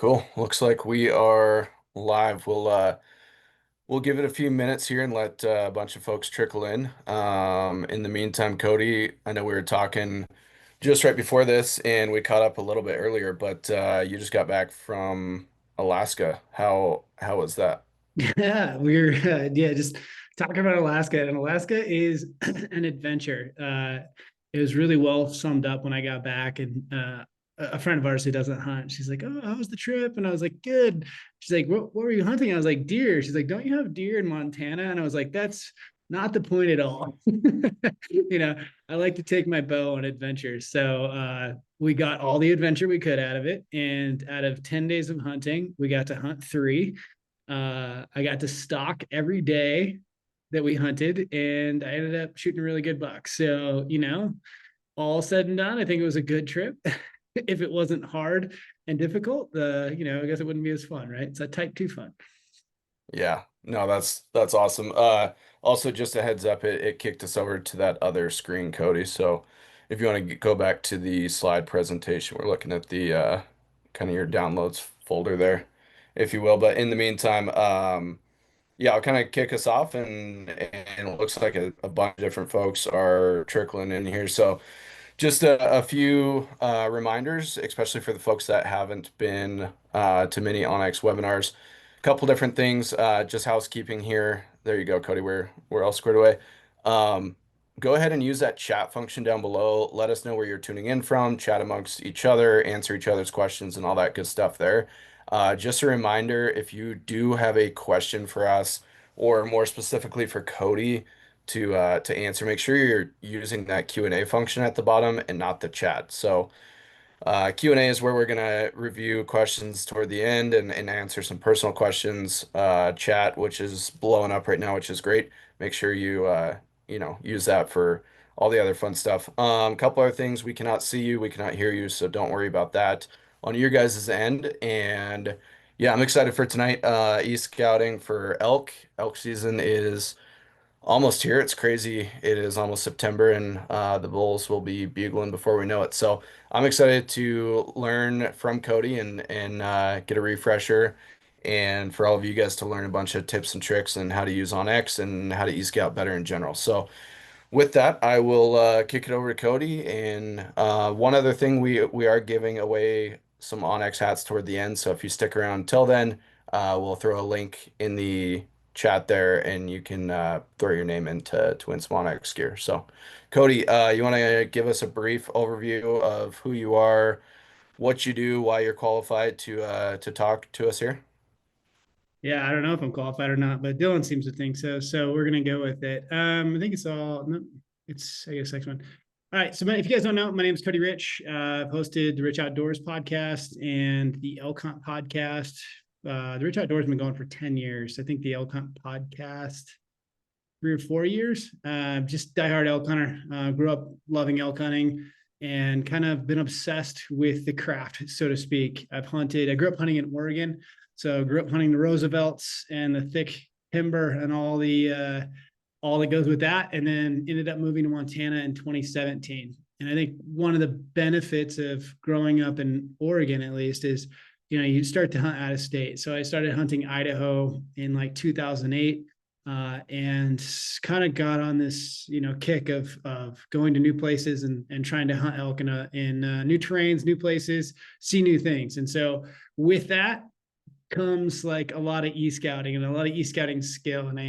Cool. Looks like we are live. We'll give it a few minutes here and let a bunch of folks trickle in. In the meantime, Cody, I know we were talking just right before this and we caught up a little bit earlier, but you just got back from Alaska. How was that? Yeah, we're just talking about Alaska, and Alaska is an adventure. It was really well summed up when I got back, and a friend of ours who doesn't hunt, she's like, "Oh, how was the trip?" And I was like, "Good." She's like, "What were you hunting?" I was like, "Deer." She's like, "Don't you have deer in Montana?" And I was like, "That's not the point at all." I like to take my bow on adventures, so we got all the adventure we could out of it, and out of 10 days of hunting, we got to hunt three. I got to stalk every day that we hunted, and I ended up shooting a really good buck. So, all said and done, I think it was a good trip. If it wasn't hard and difficult, I guess it wouldn't be as fun, right? It's a type two fun. Yeah, no, that's awesome. Also just a heads up, it kicked us over to that other screen, Cody. So if you want to go back to the slide presentation, we're looking at the kind of your downloads folder there, if you will. But in the meantime, yeah, I'll kind of kick us off and it looks like a bunch of different folks are trickling in here. So just a few reminders, especially for the folks that haven't been to many onX webinars. A couple different things, just housekeeping here. There you go, Cody. We're all squared away. Go ahead and use that chat function down below. Let us know where you're tuning in from, chat amongst each other, answer each other's questions, and all that good stuff there. Just a reminder, if you do have a question for us, or more specifically for Cody, to answer. Make sure you're using that Q&A function at the bottom and not the chat. So Q&A is where we're gonna review questions toward the end and answer some personal questions. Chat, which is blowing up right now, which is great. Make sure you use that for all the other fun stuff. Couple other things, we cannot see you, we cannot hear you, so don't worry about that on your guys' end. And yeah, I'm excited for tonight. E-scouting for elk. Elk season is almost here. It's crazy. It is almost September, and the Bulls will be bugling before we know it. So I'm excited to learn from Cody and get a refresher, and for all of you guys to learn a bunch of tips and tricks and how to use onX and how to e-scout better in general. So with that, I will kick it over to Cody. And one other thing, we are giving away some Onyx hats toward the end. So if you stick around till then, we'll throw a link in the chat there, and you can throw your name in to win some Onyx gear. So, Cody, you want to give us a brief overview of who you are, what you do, why you're qualified to talk to us here? Yeah, I don't know if I'm qualified or not, but Dylan seems to think so. So we're gonna go with it. I think it's all no, it's I guess next one. All right. So if you guys don't know, my name is Cody Rich. I've hosted the Rich Outdoors podcast and the Elk Hunt podcast. The Rich Outdoors has been going for 10 years. I think the Elk Hunt podcast 3 or 4 years. Just diehard elk hunter. Grew up loving elk hunting and kind of been obsessed with the craft, so to speak. I've hunted. I grew up hunting in Oregon, so I grew up hunting the Roosevelts and the thick timber and all that goes with that, and then ended up moving to Montana in 2017. And I think one of the benefits of growing up in Oregon, at least, is you start to hunt out of state. So I started hunting Idaho in like 2008, and kind of got on this kick of going to new places and trying to hunt elk in new terrains, new places, see new things. And so with that comes like a lot of e-scouting and a lot of e-scouting skill. And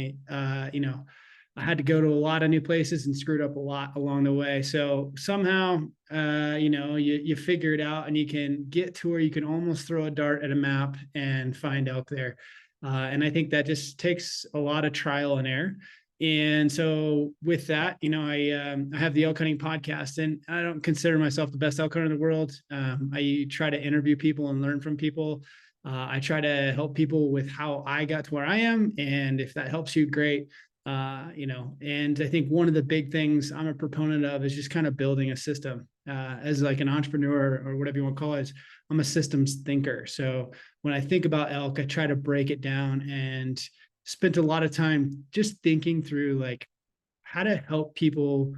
I had to go to a lot of new places and screwed up a lot along the way. So somehow, you figure it out and you can get to where you can almost throw a dart at a map and find elk there. And I think that just takes a lot of trial and error. And so with that, I have the elk hunting podcast, and I don't consider myself the best elk hunter in the world. I try to interview people and learn from people. I try to help people with how I got to where I am, and if that helps you, great. And I think one of the big things I'm a proponent of is just kind of building a system. As like an entrepreneur or whatever you want to call it, I'm a systems thinker. So when I think about elk, I try to break it down, and spent a lot of time just thinking through like how to help people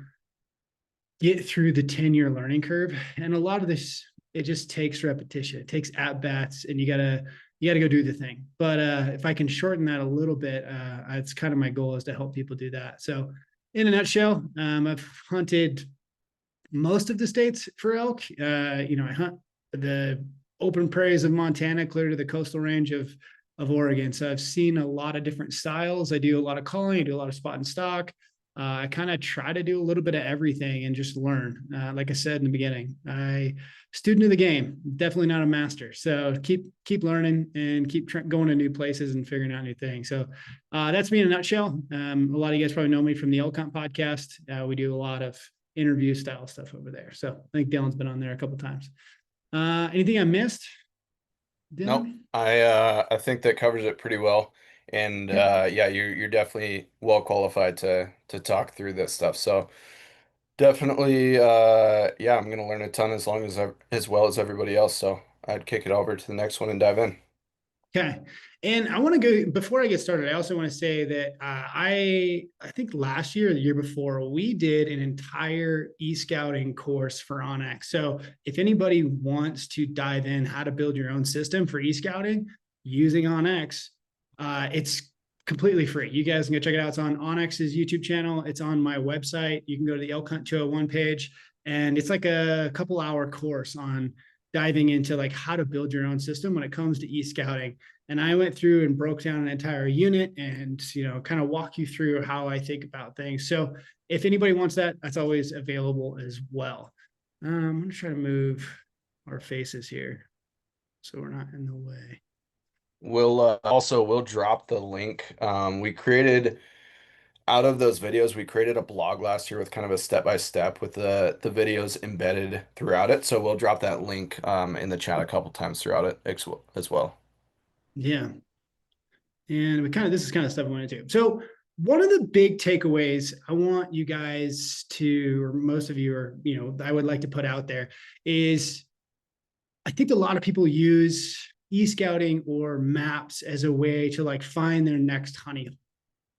get through the 10-year learning curve. And a lot of this it just takes repetition. It takes at bats, and you gotta go do the thing. But if I can shorten that a little bit, it's kind of my goal is to help people do that. So, in a nutshell, I've hunted most of the states for elk. I hunt the open prairies of Montana, clear to the coastal range of Oregon. So I've seen a lot of different styles. I do a lot of calling. I do a lot of spot and stock. I kind of try to do a little bit of everything and just learn. Like I said in the beginning, I student of the game, definitely not a master. So keep learning and keep going to new places and figuring out new things. So that's me in a nutshell. A lot of you guys probably know me from the Elk Hunt podcast. We do a lot of interview style stuff over there. So I think Dylan's been on there a couple times. Anything I missed, Nope. Dylan? I think that covers it pretty well. And Okay. yeah, you're definitely well qualified to talk through this stuff. So definitely yeah, I'm gonna learn a ton as well as everybody else. So I'd kick it over to the next one and dive in. Okay. And I want to go before I get started. I also want to say that I think last year or the year before we did an entire e-scouting course for onX. So if anybody wants to dive in how to build your own system for e-scouting using onX, it's completely free. You guys can go check it out. It's on onX's YouTube channel. It's on my website. You can go to the Elk Hunt 201 page, and it's like a couple hour course on diving into like how to build your own system when it comes to e-scouting. And I went through and broke down an entire unit and kind of walk you through how I think about things. So if anybody wants that, that's always available as well. I'm gonna try to move our faces here so we're not in the way. We'll drop the link. We created out of those videos, we created a blog last year with kind of a step by step with the videos embedded throughout it. So we'll drop that link in the chat a couple times throughout it as well. Yeah. And this is kind of stuff I want to do. So one of the big takeaways I want you guys to, or most of you are, I would like to put out there is I think a lot of people use e-scouting or maps as a way to like find their next honey.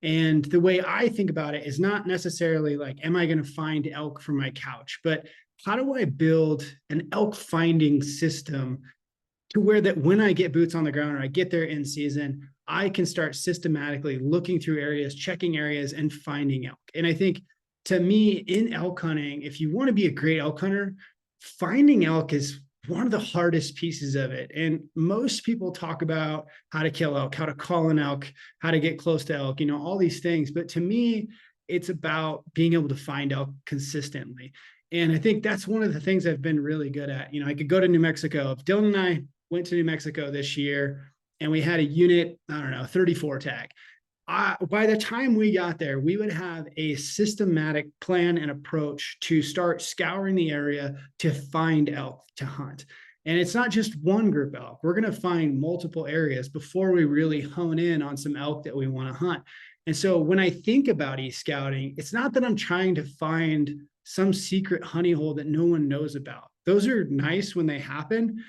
And the way I think about it is not necessarily like, am I going to find elk from my couch, but how do I build an elk finding system to where that when I get boots on the ground or I get there in season, I can start systematically looking through areas, checking areas, and finding elk. And I think to me, in elk hunting, if you want to be a great elk hunter, finding elk is one of the hardest pieces of it. And most people talk about how to kill elk, how to call an elk, how to get close to elk, all these things. But to me, it's about being able to find elk consistently. And I think that's one of the things I've been really good at. I could go to New Mexico. If Dylan and I went to New Mexico this year and we had a unit, I don't know, 34 tag, by the time we got there, we would have a systematic plan and approach to start scouring the area to find elk to hunt. And it's not just one group elk. We're going to find multiple areas before we really hone in on some elk that we want to hunt. And so when I think about e-scouting, it's not that I'm trying to find some secret honey hole that no one knows about. Those are nice when they happen,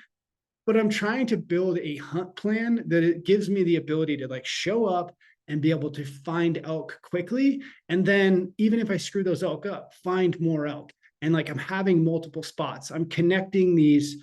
but I'm trying to build a hunt plan that it gives me the ability to like show up and be able to find elk quickly. And then even if I screw those elk up, find more elk. And like I'm having multiple spots. I'm connecting these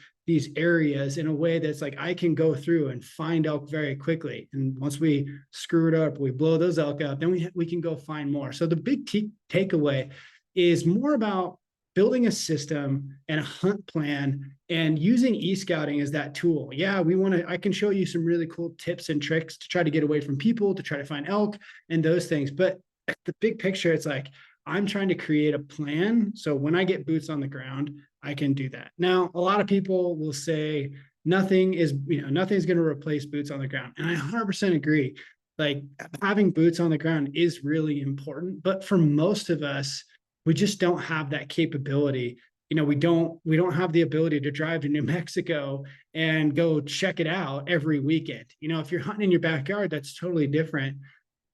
areas in a way that's like I can go through and find elk very quickly. And once we screw it up, we blow those elk up, then we can go find more. So the big takeaway is more about building a system and a hunt plan and using e-scouting as that tool. Yeah, I can show you some really cool tips and tricks to try to get away from people, to try to find elk and those things. But the big picture, it's like, I'm trying to create a plan. So when I get boots on the ground, I can do that. Now, a lot of people will say nothing's going to replace boots on the ground. And I 100% agree. Like having boots on the ground is really important. But for most of us, we just don't have that capability. We don't have the ability to drive to New Mexico and go check it out every weekend. If you're hunting in your backyard, that's totally different.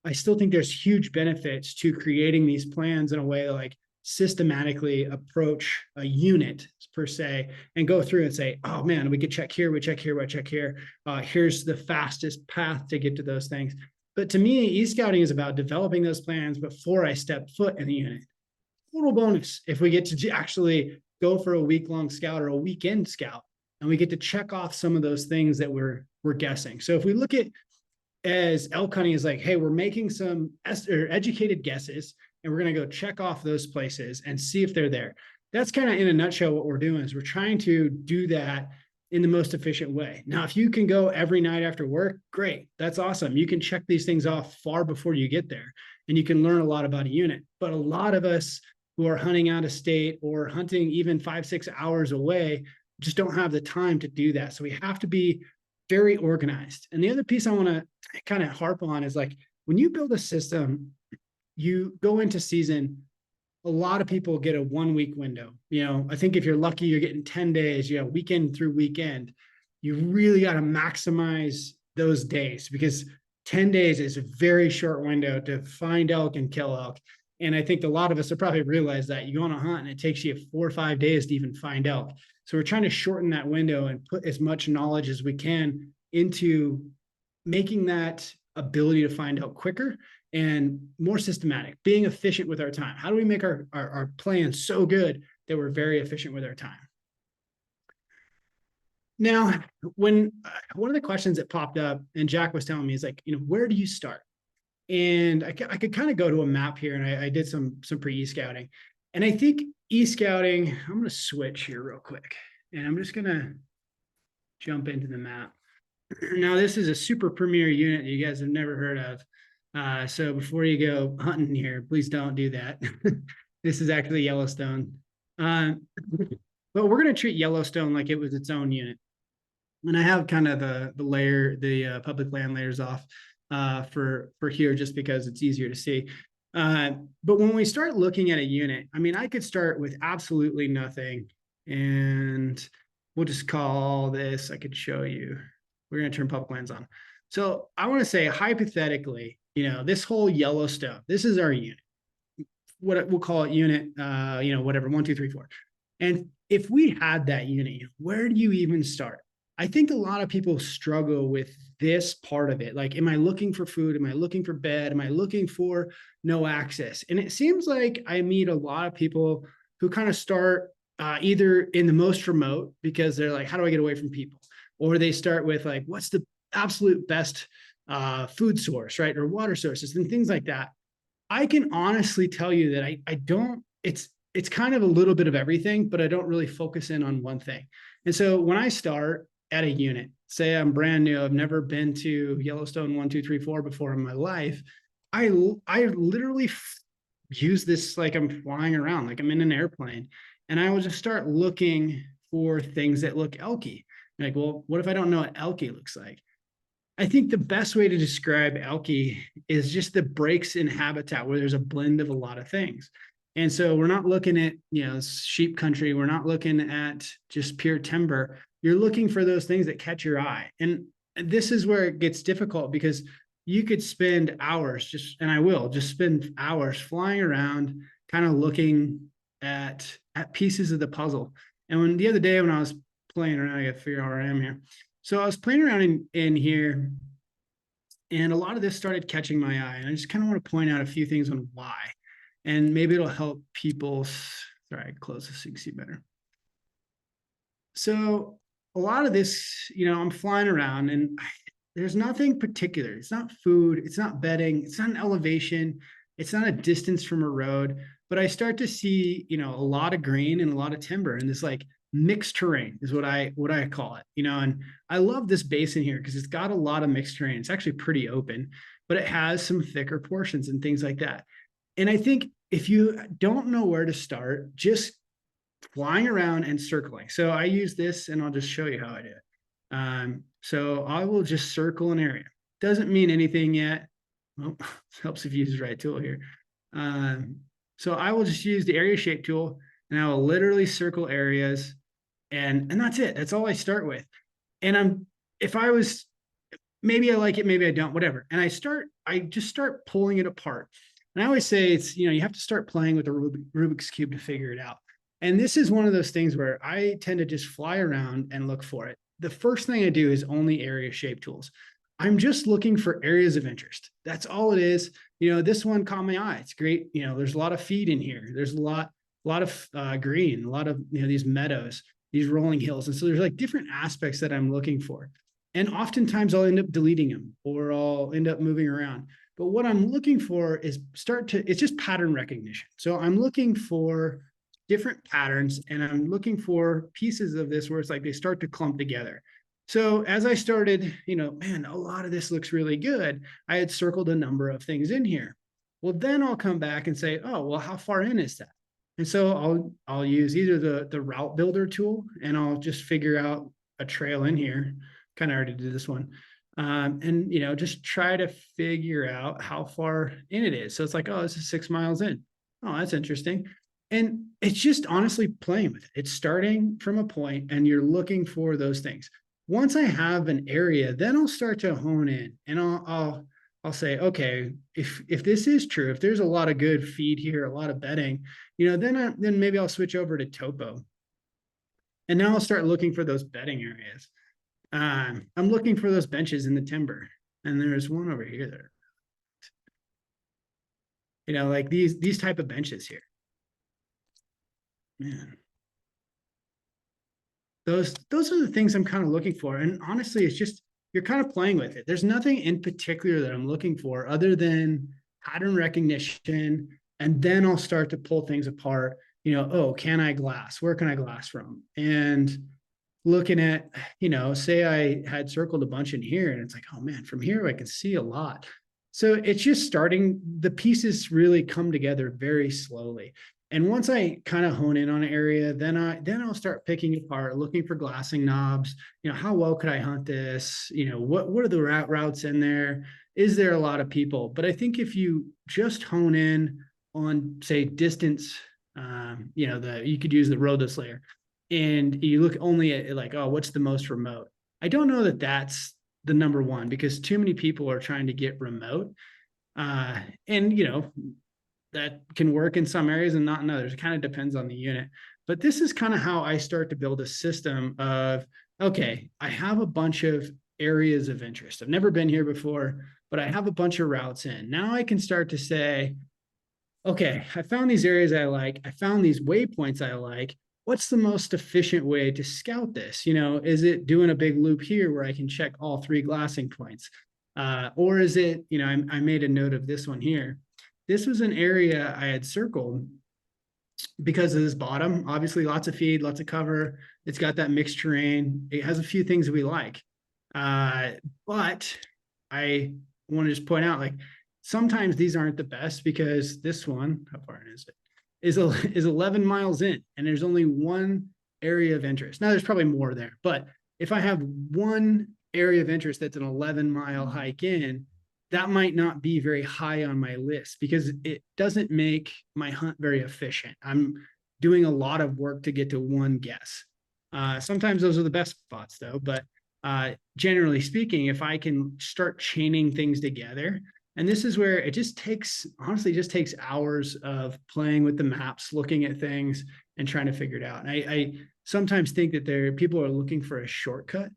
I still think there's huge benefits to creating these plans in a way like systematically approach a unit per se and go through and say, oh man, we could check here, we check here, we check here. Here's the fastest path to get to those things. But to me, e-scouting is about developing those plans before I step foot in the unit. Total bonus if we get to actually go for a week-long scout or a weekend scout. and we get to check off some of those things that we're guessing. So if we look at as elk hunting is like, hey, we're making some educated guesses, and we're going to go check off those places and see if they're there. That's kind of in a nutshell what we're doing is we're trying to do that in the most efficient way. Now, if you can go every night after work, great. That's awesome. You can check these things off far before you get there, and you can learn a lot about a unit. But a lot of us who are hunting out of state or hunting even 5-6 hours away just don't have the time to do that. So we have to be very organized. And the other piece I want to kind of harp on is like when you build a system, you go into season, a lot of people get a 1 week window. I think if you're lucky, you're getting 10 days, weekend through weekend. You really got to maximize those days because 10 days is a very short window to find elk and kill elk. And I think a lot of us have probably realized that you go on a hunt and it takes you 4 or 5 days to even find elk. So we're trying to shorten that window and put as much knowledge as we can into making that ability to find out quicker and more systematic, being efficient with our time. How do we make our plan so good that we're very efficient with our time? Now, when one of the questions that popped up and Jack was telling me is like, where do you start? And I could kind of go to a map here, and I did some pre-e-scouting. And I think e-scouting, I'm going to switch here real quick, and I'm just going to jump into the map. Now, this is a super premier unit that you guys have never heard of. So before you go hunting here, please don't do that. This is actually Yellowstone. But we're going to treat Yellowstone like it was its own unit. And I have kind of the public land layers off for here just because it's easier to see. But when we start looking at a unit, I mean, I could start with absolutely nothing, and we'll just call this, I could show you. We're going to turn public lands on. So I want to say hypothetically, this whole Yellowstone, this is our unit. What we'll call it unit, whatever, 1, 2, 3, 4. And if we had that unit, where do you even start? I think a lot of people struggle with this part of it. Like, am I looking for food? Am I looking for bed? Am I looking for no access? And it seems like I meet a lot of people who kind of start either in the most remote because they're like, how do I get away from people? Or they start with like, what's the absolute best food source, right? Or water sources and things like that. I can honestly tell you that I don't, it's kind of a little bit of everything, but I don't really focus in on one thing. And so when I start at a unit, say I'm brand new, I've never been to Yellowstone 1, 2, 3, 4 before in my life, I literally use this like I'm flying around, like I'm in an airplane, and I will just start looking for things that look elky. Like, well, what if I don't know what elky looks like? I think the best way to describe elky is just the breaks in habitat where there's a blend of a lot of things. And so we're not looking at, sheep country. We're not looking at just pure timber. You're looking for those things that catch your eye. And this is where it gets difficult because you could spend hours and I will just spend hours flying around, kind of looking at pieces of the puzzle. And the other day when I was playing around, I got to figure out where I am here. So I was playing around in here, and a lot of this started catching my eye. And I just kind of want to point out a few things on why. And maybe it'll help people. Sorry, close this so you can see better. So a lot of this, I'm flying around and there's nothing particular. It's not food. It's not bedding. It's not an elevation. It's not a distance from a road. But I start to see, a lot of green and a lot of timber and this like mixed terrain is what I call it, and I love this basin here because it's got a lot of mixed terrain. It's actually pretty open, but it has some thicker portions and things like that. And I think if you don't know where to start, just flying around and circling. So I use this and I'll just show you how I do it. So I will just circle an area. Doesn't mean anything yet. Well, helps if you use the right tool here. So I will just use the area shape tool and I will literally circle areas and that's it. That's all I start with. And if I was, maybe I like it, maybe I don't, whatever. And I just start pulling it apart. And I always say it's, you have to start playing with the Rubik's Cube to figure it out. And this is one of those things where I tend to just fly around and look for it. The first thing I do is only area shape tools. I'm just looking for areas of interest. That's all it is. This one caught my eye. It's great. There's a lot of feed in here. There's a lot of green, a lot of, these meadows. these rolling hills. And so there's like different aspects that I'm looking for. And oftentimes I'll end up deleting them or I'll end up moving around. But what I'm looking for is it's just pattern recognition. So I'm looking for different patterns and I'm looking for pieces of this where it's like they start to clump together. So as I started, man, a lot of this looks really good. I had circled a number of things in here. Well, then I'll come back and say, oh, well, how far in is that? And so I'll use either the route builder tool and I'll just figure out a trail in here. Kind of already did this one. And just try to figure out how far in it is. So it's like, oh, this is 6 miles in. Oh, that's interesting. And it's just honestly playing with it. It's starting from a point and you're looking for those things. Once I have an area, then I'll start to hone in and I'll say, okay, if this is true, if there's a lot of good feed here, a lot of bedding, then maybe I'll switch over to topo. And now I'll start looking for those bedding areas. I'm looking for those benches in the timber, and there's one over here there. Like these type of benches here. Man, those are the things I'm kind of looking for. And honestly, it's just you're kind of playing with it. There's nothing in particular that I'm looking for other than pattern recognition. And then I'll start to pull things apart. Oh, can I glass? Where can I glass from? And looking at, say I had circled a bunch in here and it's like, oh man, from here I can see a lot. So it's just starting, the pieces really come together very slowly. And once I kind of hone in on an area, then I'll start picking apart, looking for glassing knobs. How well could I hunt this? What are the routes in there? Is there a lot of people? But I think if you just hone in on, say, distance, you could use the roadless layer, and you look only at like, oh, what's the most remote? I don't know that that's the number one because too many people are trying to get remote. And that can work in some areas and not in others. It kind of depends on the unit. But this is kind of how I start to build a system of, okay, I have a bunch of areas of interest. I've never been here before, but I have a bunch of routes in. Now I can start to say, okay, I found these areas I like. I found these waypoints I like. What's the most efficient way to scout this? Is it doing a big loop here where I can check all 3 glassing points? Or is it, I made a note of this one here. This was an area I had circled because of this bottom. Obviously, lots of feed, lots of cover. It's got that mixed terrain. It has a few things we like. But I want to just point out, like, sometimes these aren't the best because this one, how far is it? Is 11 miles in, and there's only one area of interest. Now, there's probably more there, but if I have one area of interest that's an 11-mile hike in, that might not be very high on my list because it doesn't make my hunt very efficient. I'm doing a lot of work to get to one guess. Sometimes those are the best spots though, but generally speaking, if I can start chaining things together, and this is where it just takes, honestly, just takes hours of playing with the maps, looking at things and trying to figure it out. And I sometimes think that people are looking for a shortcut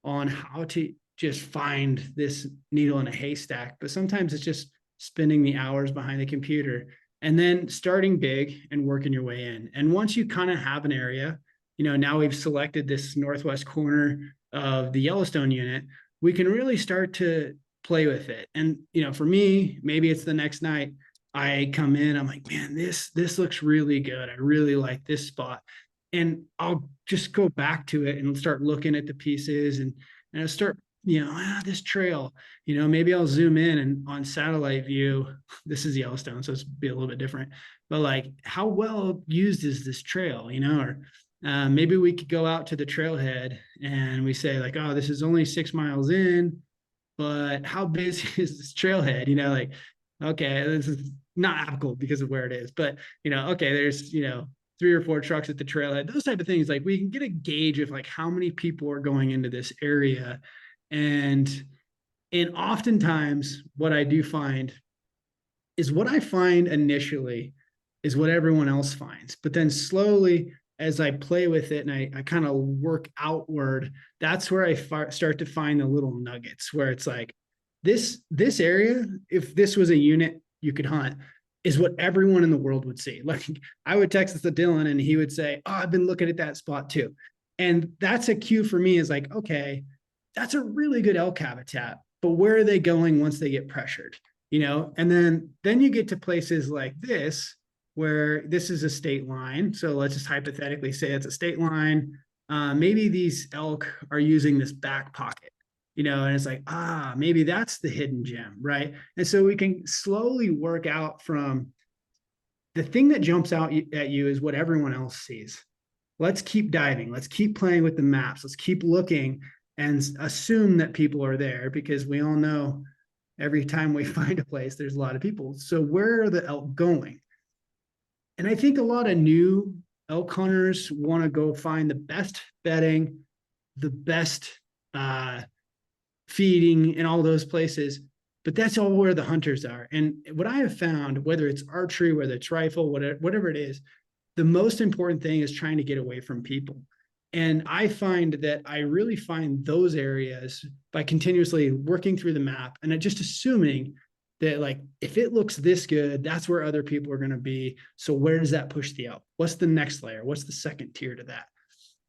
on how to just find this needle in a haystack, but sometimes it's just spending the hours behind the computer and then starting big and working your way in. And once you kind of have an area, now we've selected this northwest corner of the Yellowstone unit, we can really start to play with it. And, for me, maybe it's the next night I come in, I'm like, man, this looks really good. I really like this spot. And I'll just go back to it and start looking at the pieces and I'll start, this trail, maybe I'll zoom in and on satellite view, this is Yellowstone, so it's be a little bit different, but like, how well used is this trail, or maybe we could go out to the trailhead and we say like, oh, this is only 6 miles in, but how busy is this trailhead? Like, okay, this is not applicable because of where it is, but okay, there's 3 or 4 trucks at the trailhead, those type of things. Like we can get a gauge of like how many people are going into this area. And oftentimes what I do find is what I find initially is what everyone else finds. But then slowly as I play with it and I kind of work outward, that's where I start to find the little nuggets where it's like this area, if this was a unit you could hunt, is what everyone in the world would see. Like I would text this to Dylan and he would say, oh, I've been looking at that spot too. And that's a cue for me is like, okay, that's a really good elk habitat, but where are they going once they get pressured? And then you get to places like this where this is a state line. So let's just hypothetically say it's a state line. Maybe these elk are using this back pocket, and it's like, maybe that's the hidden gem, right? And so we can slowly work out from the thing that jumps out at you is what everyone else sees. Let's keep diving. Let's keep playing with the maps. Let's keep looking and assume that people are there, because we all know every time we find a place, there's a lot of people. So where are the elk going? And I think a lot of new elk hunters want to go find the best bedding, the best uh, feeding in all those places. But that's all where the hunters are. And what I have found, whether it's archery, whether it's rifle, whatever it is, the most important thing is trying to get away from people. And I find that I really find those areas by continuously working through the map and just assuming that, like, if it looks this good, that's where other people are going to be. So where does that push the elk? What's the next layer? What's the second tier to that?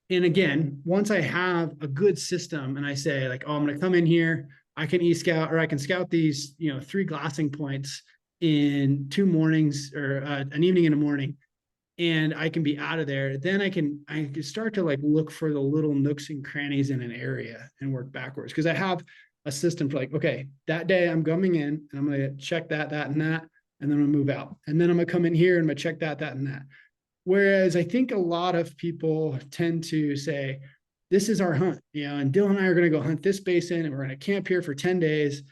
And again, once I have a good system and I say, like, oh, I'm going to come in here, I can e-scout, or I can scout these, 3 glassing points in 2 mornings, or an evening and a morning, and I can be out of there. Then I can start to like look for the little nooks and crannies in an area and work backwards, because I have a system for, like, okay, that day I'm coming in and I'm going to check that, and that, and then I'm going to move out. And then I'm going to come in here and I'm going to check that, and that. Whereas I think a lot of people tend to say, this is our hunt, and Dylan and I are going to go hunt this basin and we're going to camp here for 10 days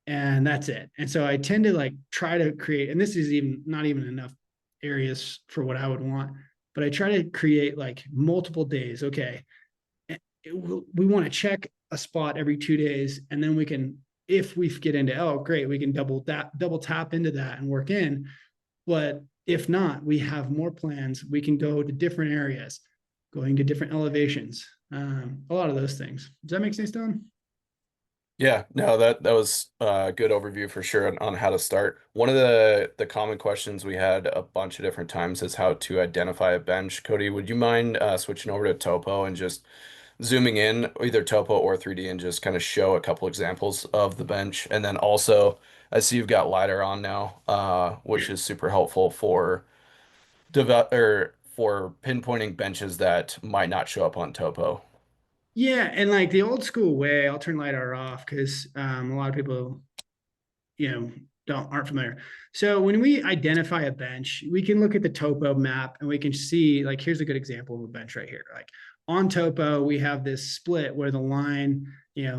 and that's it. And so I tend to like try to create, and this is even not even enough areas for what I would want, but I try to create like multiple days. Okay, we want to check a spot every 2 days, and then we can, if we get into elk, great, we can double tap into that and work in. But if not, we have more plans. We can go to different areas, going to different elevations, a lot of those things. Does that make sense, Don? Yeah, no, that was a good overview for sure on how to start. One of the common questions we had a bunch of different times is how to identify a bench. Cody, would you mind switching over to topo and just zooming in, either topo or 3D, and just kind of show a couple examples of the bench? And then also, I see you've got LiDAR on now, which is super helpful for develop or for pinpointing benches that might not show up on topo. Yeah, and like the old school way, I'll turn LiDAR off because a lot of people, you know, aren't familiar. So when we identify a bench, we can look at the topo map and we can see, like, here's a good example of a bench right here. Like on topo, we have this split where the line,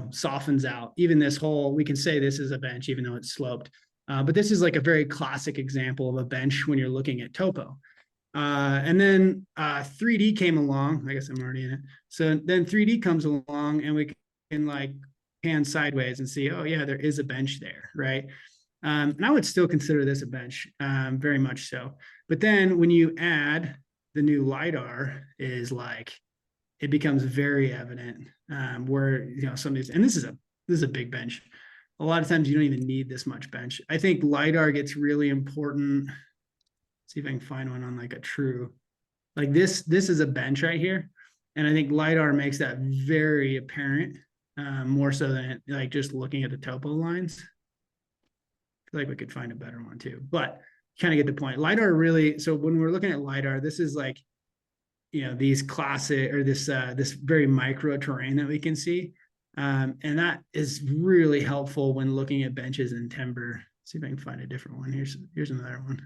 softens out. Even this hole, we can say this is a bench, even though it's sloped. But this is like a very classic example of a bench when you're looking at topo. And then 3D came along. I guess I'm already in it. So then 3D comes along and we can like pan sideways and see, oh yeah, there is a bench there, right? And I would still consider this a bench, very much so. But then when you add the new LiDAR, is like it becomes very evident, where some of these, and this is a big bench. A lot of times you don't even need this much bench. I think LiDAR gets really important. See if I can find one on like a true, like this is a bench right here. And I think LiDAR makes that very apparent, more so than like just looking at the topo lines. I feel like we could find a better one too, but kind of get the point. LiDAR really, so when we're looking at LiDAR, this is like, these classic, or this very micro terrain that we can see. And that is really helpful when looking at benches and timber. Let's see if I can find a different one. Here's another one.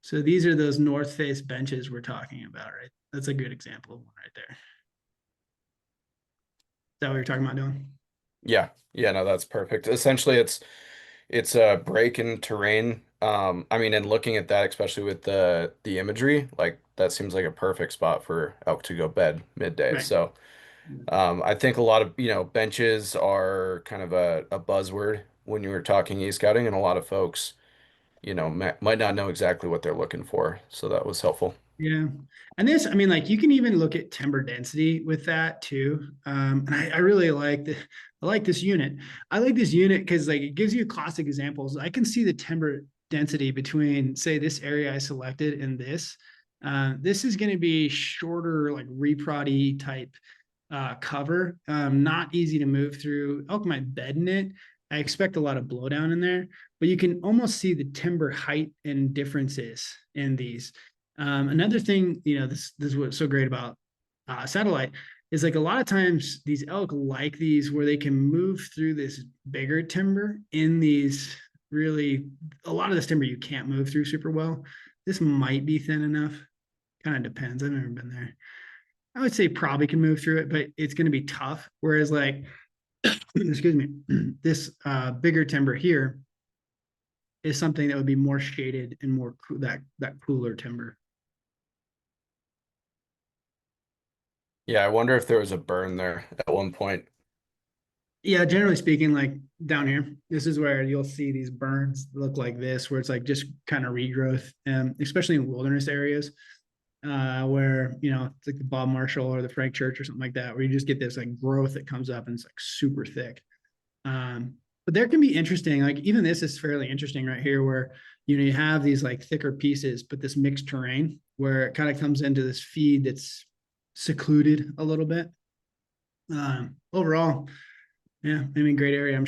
So these are those north face benches we're talking about, right? That's a good example of one right there. Is that what you're talking about doing? Yeah, yeah, no, that's perfect. Essentially, it's a break in terrain. I mean, and looking at that, especially with the imagery, like that seems like a perfect spot for elk to go bed midday. Right. So, I think a lot of, benches are kind of a buzzword when you were talking e-scouting, and a lot of folks, might not know exactly what they're looking for. So that was helpful. Yeah. And this, I mean, like you can even look at timber density with that too. And I really I like this unit. I like this unit because like it gives you classic examples. I can see the timber density between, say, this area I selected and this. This is going to be shorter, like reprod type cover. Not easy to move through. Elk might bed in it. I expect a lot of blowdown in there, but you can almost see the timber height and differences in these. Another thing, this is what's so great about satellite is like a lot of times these elk like these where they can move through this bigger timber in these really, a lot of this timber you can't move through super well. This might be thin enough. Kind of depends. I've never been there. I would say probably can move through it, but it's going to be tough. Whereas like, excuse me, this bigger timber here is something that would be more shaded and more that cooler timber. Yeah, I wonder if there was a burn there at one point. Yeah, generally speaking, like down here, this is where you'll see these burns look like this, where it's like just kind of regrowth, especially in wilderness areas, where it's like the Bob Marshall or the Frank Church or something like that, where you just get this like growth that comes up and it's like super thick. But there can be interesting, like even this is fairly interesting right here, where you have these like thicker pieces, but this mixed terrain where it kind of comes into this feed that's secluded a little bit. Overall, yeah, I mean, great area.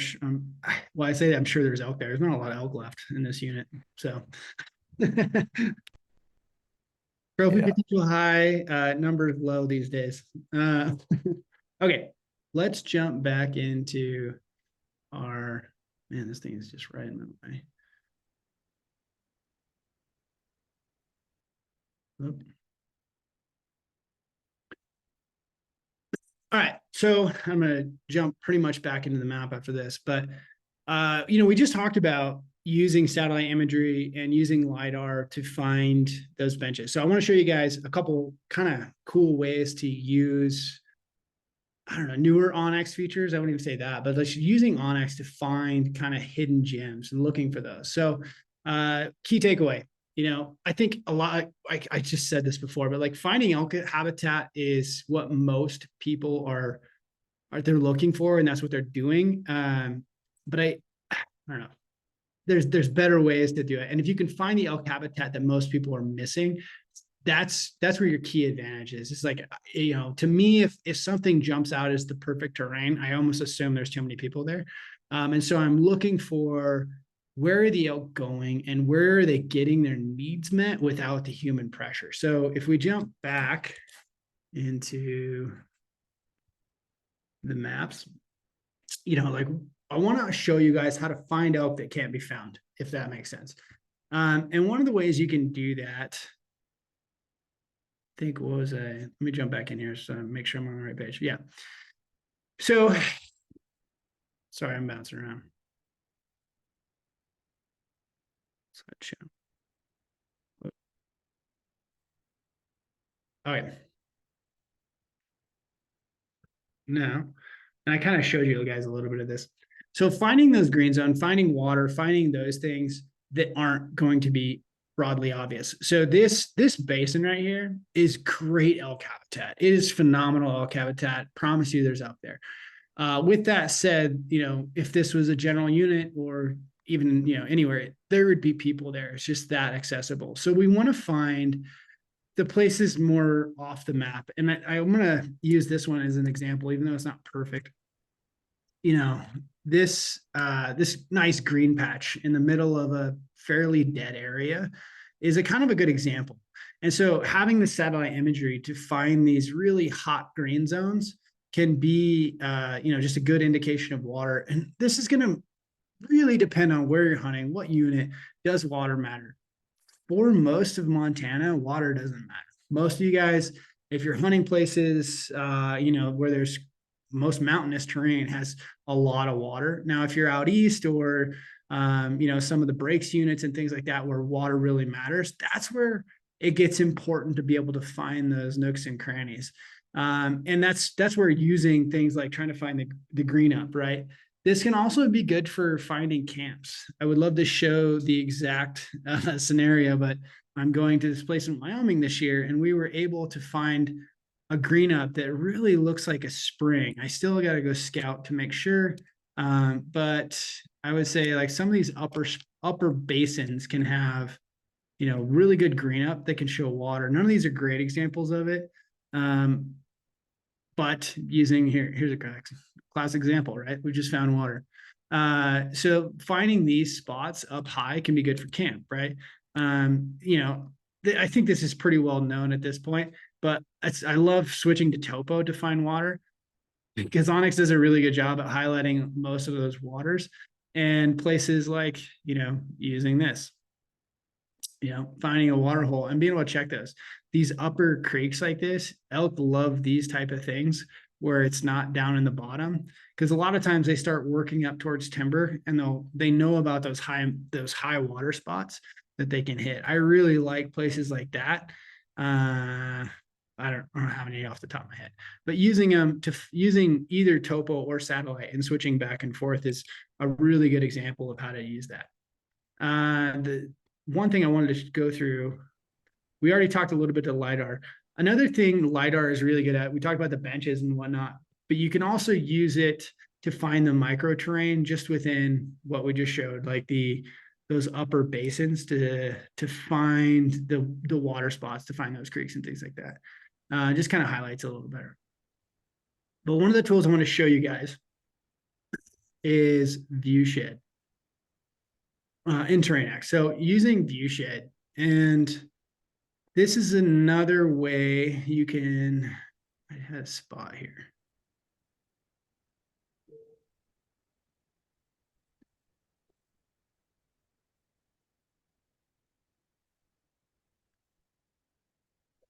Well, I say that I'm sure there's elk there. There's not a lot of elk left in this unit. So trophy Yeah. potential high, numbers low these days. Okay, let's jump back into our, man, this thing is just right in my way. Oop. All right, so I'm going to jump pretty much back into the map after this, but we just talked about using satellite imagery and using LiDAR to find those benches. So I want to show you guys a couple kind of cool ways to use, I don't know, newer onX features. I wouldn't even say that, but like using onX to find kind of hidden gems and looking for those. So key takeaway, I think a lot, I just said this before, but like finding elk habitat is what most people are they're looking for, and that's what they're doing. But I don't know. There's better ways to do it. And if you can find the elk habitat that most people are missing, that's where your key advantage is. It's like, to me, if something jumps out as the perfect terrain, I almost assume there's too many people there. And so I'm looking for where are the elk going and where are they getting their needs met without the human pressure. So if we jump back into the maps, like I want to show you guys how to find elk that can't be found, if that makes sense. And one of the ways you can do that, I think let me jump back in here so make sure I'm on the right page. Yeah. So sorry, I'm bouncing around. All right. Now, and I kind of showed you guys a little bit of this. So finding those green zone, finding water, finding those things that aren't going to be broadly obvious. So this basin right here is great elk habitat. It is phenomenal elk habitat. Promise you there's out there. With that said, if this was a general unit or even, anywhere, there would be people there. It's just that accessible. So we want to find the places more off the map. And I'm going to use this one as an example, even though it's not perfect. This nice green patch in the middle of a fairly dead area is a kind of a good example. And so having the satellite imagery to find these really hot green zones can be, just a good indication of water. And this is going to really depend on where you're hunting, what unit. Does water matter? For most of Montana, water doesn't matter. Most of you guys, if you're hunting places, where there's most mountainous terrain has a lot of water. Now, if you're out east or, some of the breaks units and things like that, where water really matters, that's where it gets important to be able to find those nooks and crannies. And that's where using things like trying to find the green up, right? This can also be good for finding camps. I would love to show the exact scenario, but I'm going to this place in Wyoming this year, and we were able to find a green up that really looks like a spring. I still got to go scout to make sure, but I would say like some of these upper basins can have really good green up that can show water. None of these are great examples of it. Um, but using here's a class example, right? We just found water. So finding these spots up high can be good for camp, right? I think this is pretty well known at this point, but I love switching to topo to find water because onX does a really good job at highlighting most of those waters and places like, using this, finding a water hole and being able to check those. These upper creeks like this, elk love these type of things where it's not down in the bottom because a lot of times they start working up towards timber and they know about those high water spots that they can hit. I really like places like that. I don't have any off the top of my head, but using either topo or satellite and switching back and forth is a really good example of how to use that. The one thing I wanted to go through, we already talked a little bit to LiDAR. Another thing LiDAR is really good at, we talked about the benches and whatnot, but you can also use it to find the micro terrain just within what we just showed, like those upper basins to find the water spots, to find those creeks and things like that. Just kind of highlights a little better. But one of the tools I want to show you guys is Viewshed in TerrainX. So using Viewshed, and this is another way you can, I had a spot here.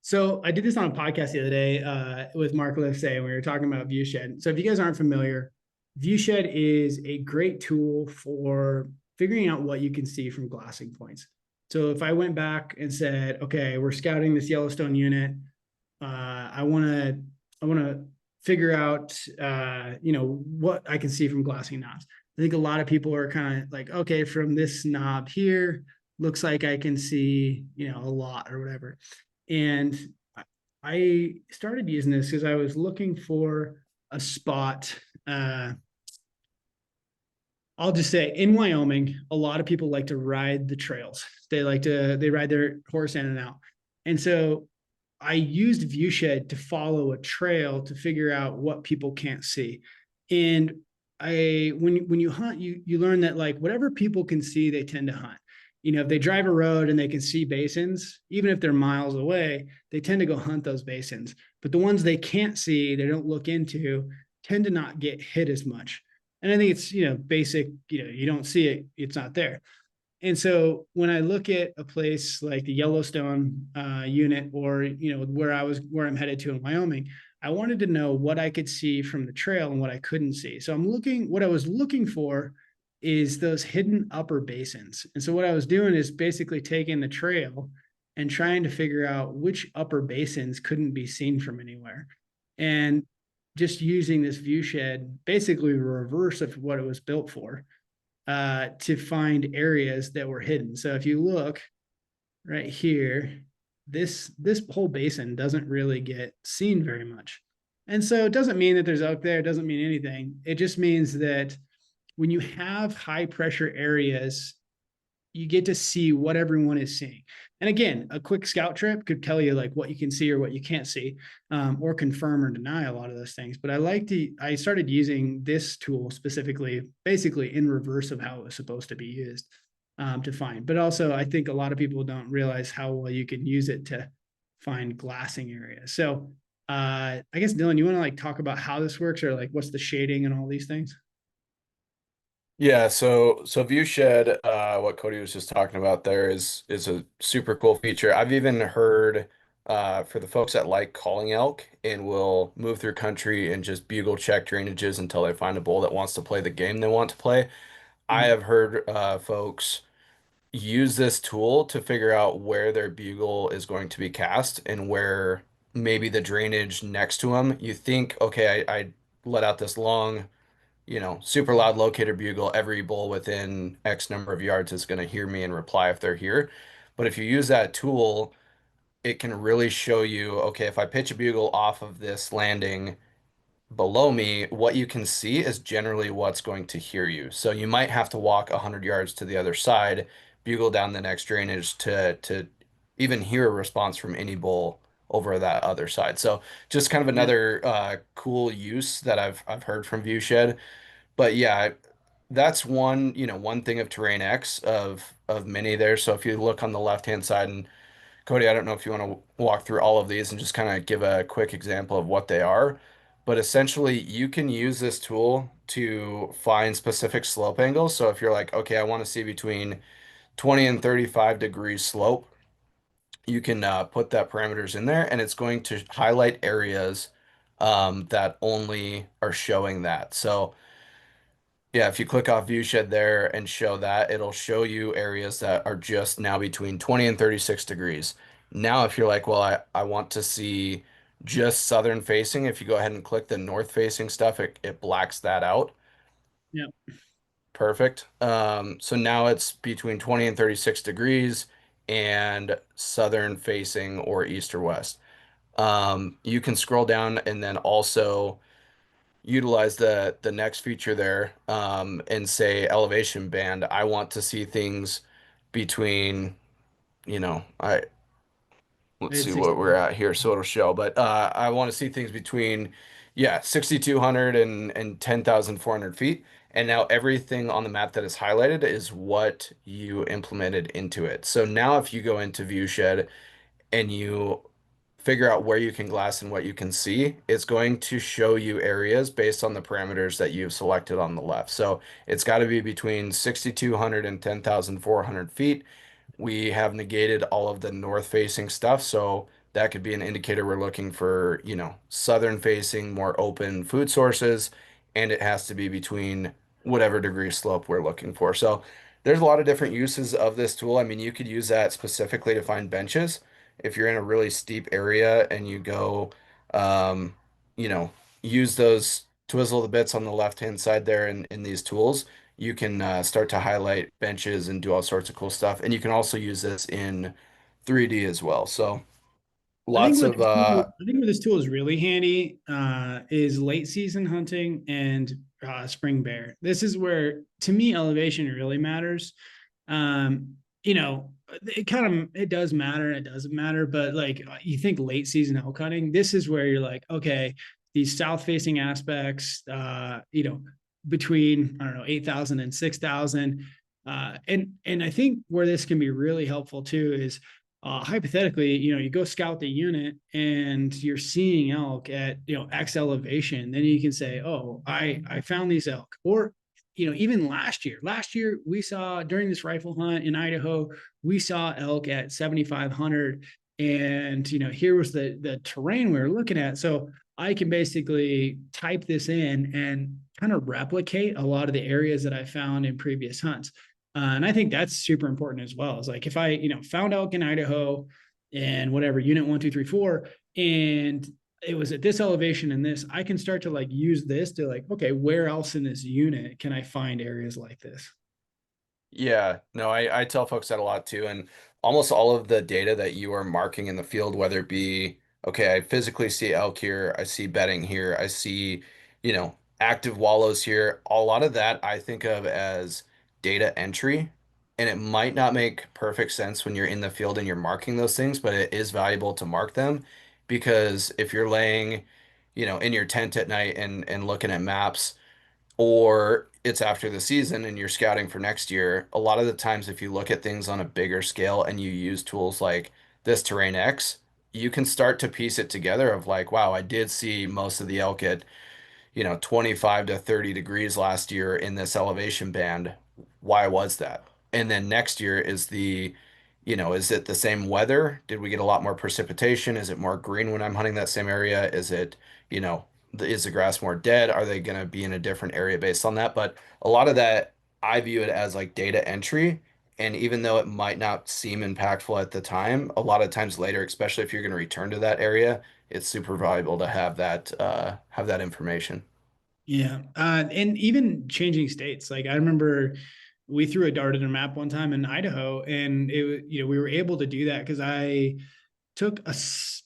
So I did this on a podcast the other day with Mark Lifsay, and we were talking about Viewshed. So if you guys aren't familiar, Viewshed is a great tool for figuring out what you can see from glassing points. So if I went back and said, okay, we're scouting this Yellowstone unit, I want to figure out what I can see from glassing knobs. I think a lot of people are kind of like, okay, from this knob here, looks like I can see a lot or whatever. And I started using this because I was looking for a spot. I'll just say in Wyoming, a lot of people like to ride the trails. They ride their horse in and out. And so I used Viewshed to follow a trail to figure out what people can't see. And when you hunt, you learn that like whatever people can see, they tend to hunt. If they drive a road and they can see basins, even if they're miles away, they tend to go hunt those basins. But the ones they can't see, they don't look into, tend to not get hit as much. And I think it's basic. You don't see it, it's not there. And so when I look at a place like the Yellowstone unit, or where I'm headed to in Wyoming, I wanted to know what I could see from the trail and what I couldn't see. So what I was looking for is those hidden upper basins. And so what I was doing is basically taking the trail and trying to figure out which upper basins couldn't be seen from anywhere. And just using this Viewshed, basically the reverse of what it was built for, to find areas that were hidden. So if you look right here, this whole basin doesn't really get seen very much. And so it doesn't mean that there's elk there. It doesn't mean anything. It just means that when you have high pressure areas, you get to see what everyone is seeing. And again, a quick scout trip could tell you like what you can see or what you can't see, or confirm or deny a lot of those things. But I started using this tool specifically, basically in reverse of how it was supposed to be used, to find. But also, I think a lot of people don't realize how well you can use it to find glassing areas. So I guess Dylan, you want to like talk about how this works, or like what's the shading and all these things? Yeah, so Viewshed, what Cody was just talking about there is a super cool feature. I've even heard for the folks that like calling elk and will move through country and just bugle check drainages until they find a bull that wants to play the game they want to play. I Mhm. have heard folks use this tool to figure out where their bugle is going to be cast and where maybe the drainage next to them. You think, okay, I let out this long, super loud locator bugle. Every bull within X number of yards is going to hear me and reply if they're here. But if you use that tool, it can really show you, okay, if I pitch a bugle off of this landing below me, what you can see is generally what's going to hear you. So you might have to walk 100 yards to the other side, bugle down the next drainage to even hear a response from any bull over that other side. So just kind of Yeah. another cool use that I've heard from Viewshed. But yeah, that's one, one thing of Terrain X of many there. So if you look on the left-hand side, and Cody, I don't know if you want to walk through all of these and just kind of give a quick example of what they are, but essentially you can use this tool to find specific slope angles. So if you're like, okay, I want to see between 20 and 35 degrees slope, you can put that parameters in there and it's going to highlight areas that only are showing that. So yeah, if you click off Viewshed there and show that, it'll show you areas that are just now between 20 and 36 degrees. Now, if you're like, well, I want to see just southern facing, if you go ahead and click the north facing stuff, it blacks that out. Yeah. Perfect. So now it's between 20 and 36 degrees and southern facing or east or west. You can scroll down and then also utilize the next feature there and say elevation band. I want to see things between, I I let's had see what we're 60. at here so it'll show, but I want to see things between, yeah, 6,200 and 10,400 feet. And now everything on the map that is highlighted is what you implemented into it. So now if you go into Viewshed and you figure out where you can glass and what you can see, it's going to show you areas based on the parameters that you've selected on the left. So it's got to be between 6,200 and 10,400 feet. We have negated all of the north facing stuff. So that could be an indicator we're looking for, southern facing, more open food sources. And it has to be between whatever degree slope we're looking for. So there's a lot of different uses of this tool. I mean, you could use that specifically to find benches. If you're in a really steep area and you go, um, you know, use those twizzle the bits on the left-hand side there in these tools, you can start to highlight benches and do all sorts of cool stuff. And you can also use this in 3D as well. So lots of I think where this tool is really handy is late season hunting and spring bear. This is where, to me, elevation really matters. Um, you know, it does matter, it doesn't matter, but like you think late season elk hunting, this is where you're like, okay, these south facing aspects, between I don't know 8,000 and 6,000, and I think where this can be really helpful too is hypothetically, you go scout the unit and you're seeing elk at, X elevation, then you can say, oh, I found these elk. Or, even last year we saw during this rifle hunt in Idaho, we saw elk at 7,500. And, here was the terrain we were looking at. So I can basically type this in and kind of replicate a lot of the areas that I found in previous hunts. And I think that's super important as well. It's like if I, found elk in Idaho and whatever unit 1, 2, 3, 4, and it was at this elevation and this, I can start to like use this to like, okay, where else in this unit can I find areas like this? Yeah, no, I tell folks that a lot too. And almost all of the data that you are marking in the field, whether it be, okay, I physically see elk here, I see bedding here, I see, active wallows here. A lot of that I think of as data entry. And it might not make perfect sense when you're in the field and you're marking those things, but it is valuable to mark them because if you're laying, in your tent at night and looking at maps, or it's after the season and you're scouting for next year, a lot of the times, if you look at things on a bigger scale and you use tools like this Terrain X, you can start to piece it together of like, wow, I did see most of the elk at 25 to 30 degrees last year in this elevation band. Why was that? And then next year is it the same weather? Did we get a lot more precipitation? Is it more green when I'm hunting that same area? Is it, you know, is the grass more dead? Are they going to be in a different area based on that? But a lot of that, I view it as like data entry. And even though it might not seem impactful at the time, a lot of times later, especially if you're going to return to that area, it's super valuable to have that information. Yeah. And even changing states. Like I remember we threw a dart at a map one time in Idaho and we were able to do that because I took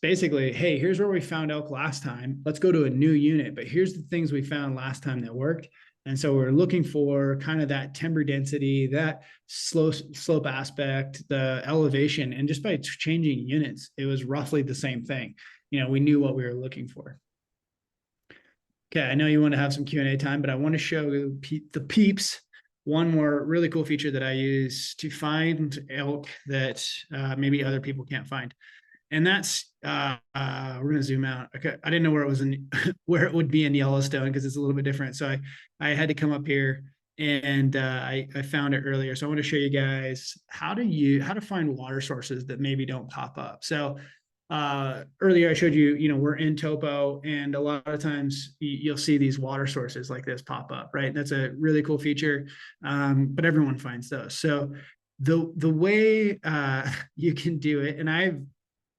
basically, hey, here's where we found elk last time. Let's go to a new unit, but here's the things we found last time that worked. And so we're looking for kind of that timber density, that slope aspect, the elevation, and just by changing units, it was roughly the same thing. We knew what we were looking for. Okay, I know you want to have some Q&A time, but I want to show the peeps one more really cool feature that I use to find elk that maybe other people can't find. And that's we're gonna zoom out. Okay, I didn't know where it was in where it would be in Yellowstone because it's a little bit different. So I had to come up here and I found it earlier. So I want to show you guys how to find water sources that maybe don't pop up. So earlier I showed you, we're in topo, and a lot of times you'll see these water sources like this pop up, right? That's a really cool feature, but everyone finds those. So the way you can do it, and I've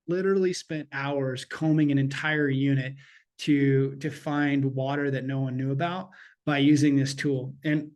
literally spent hours combing an entire unit to find water that no one knew about by using this tool. And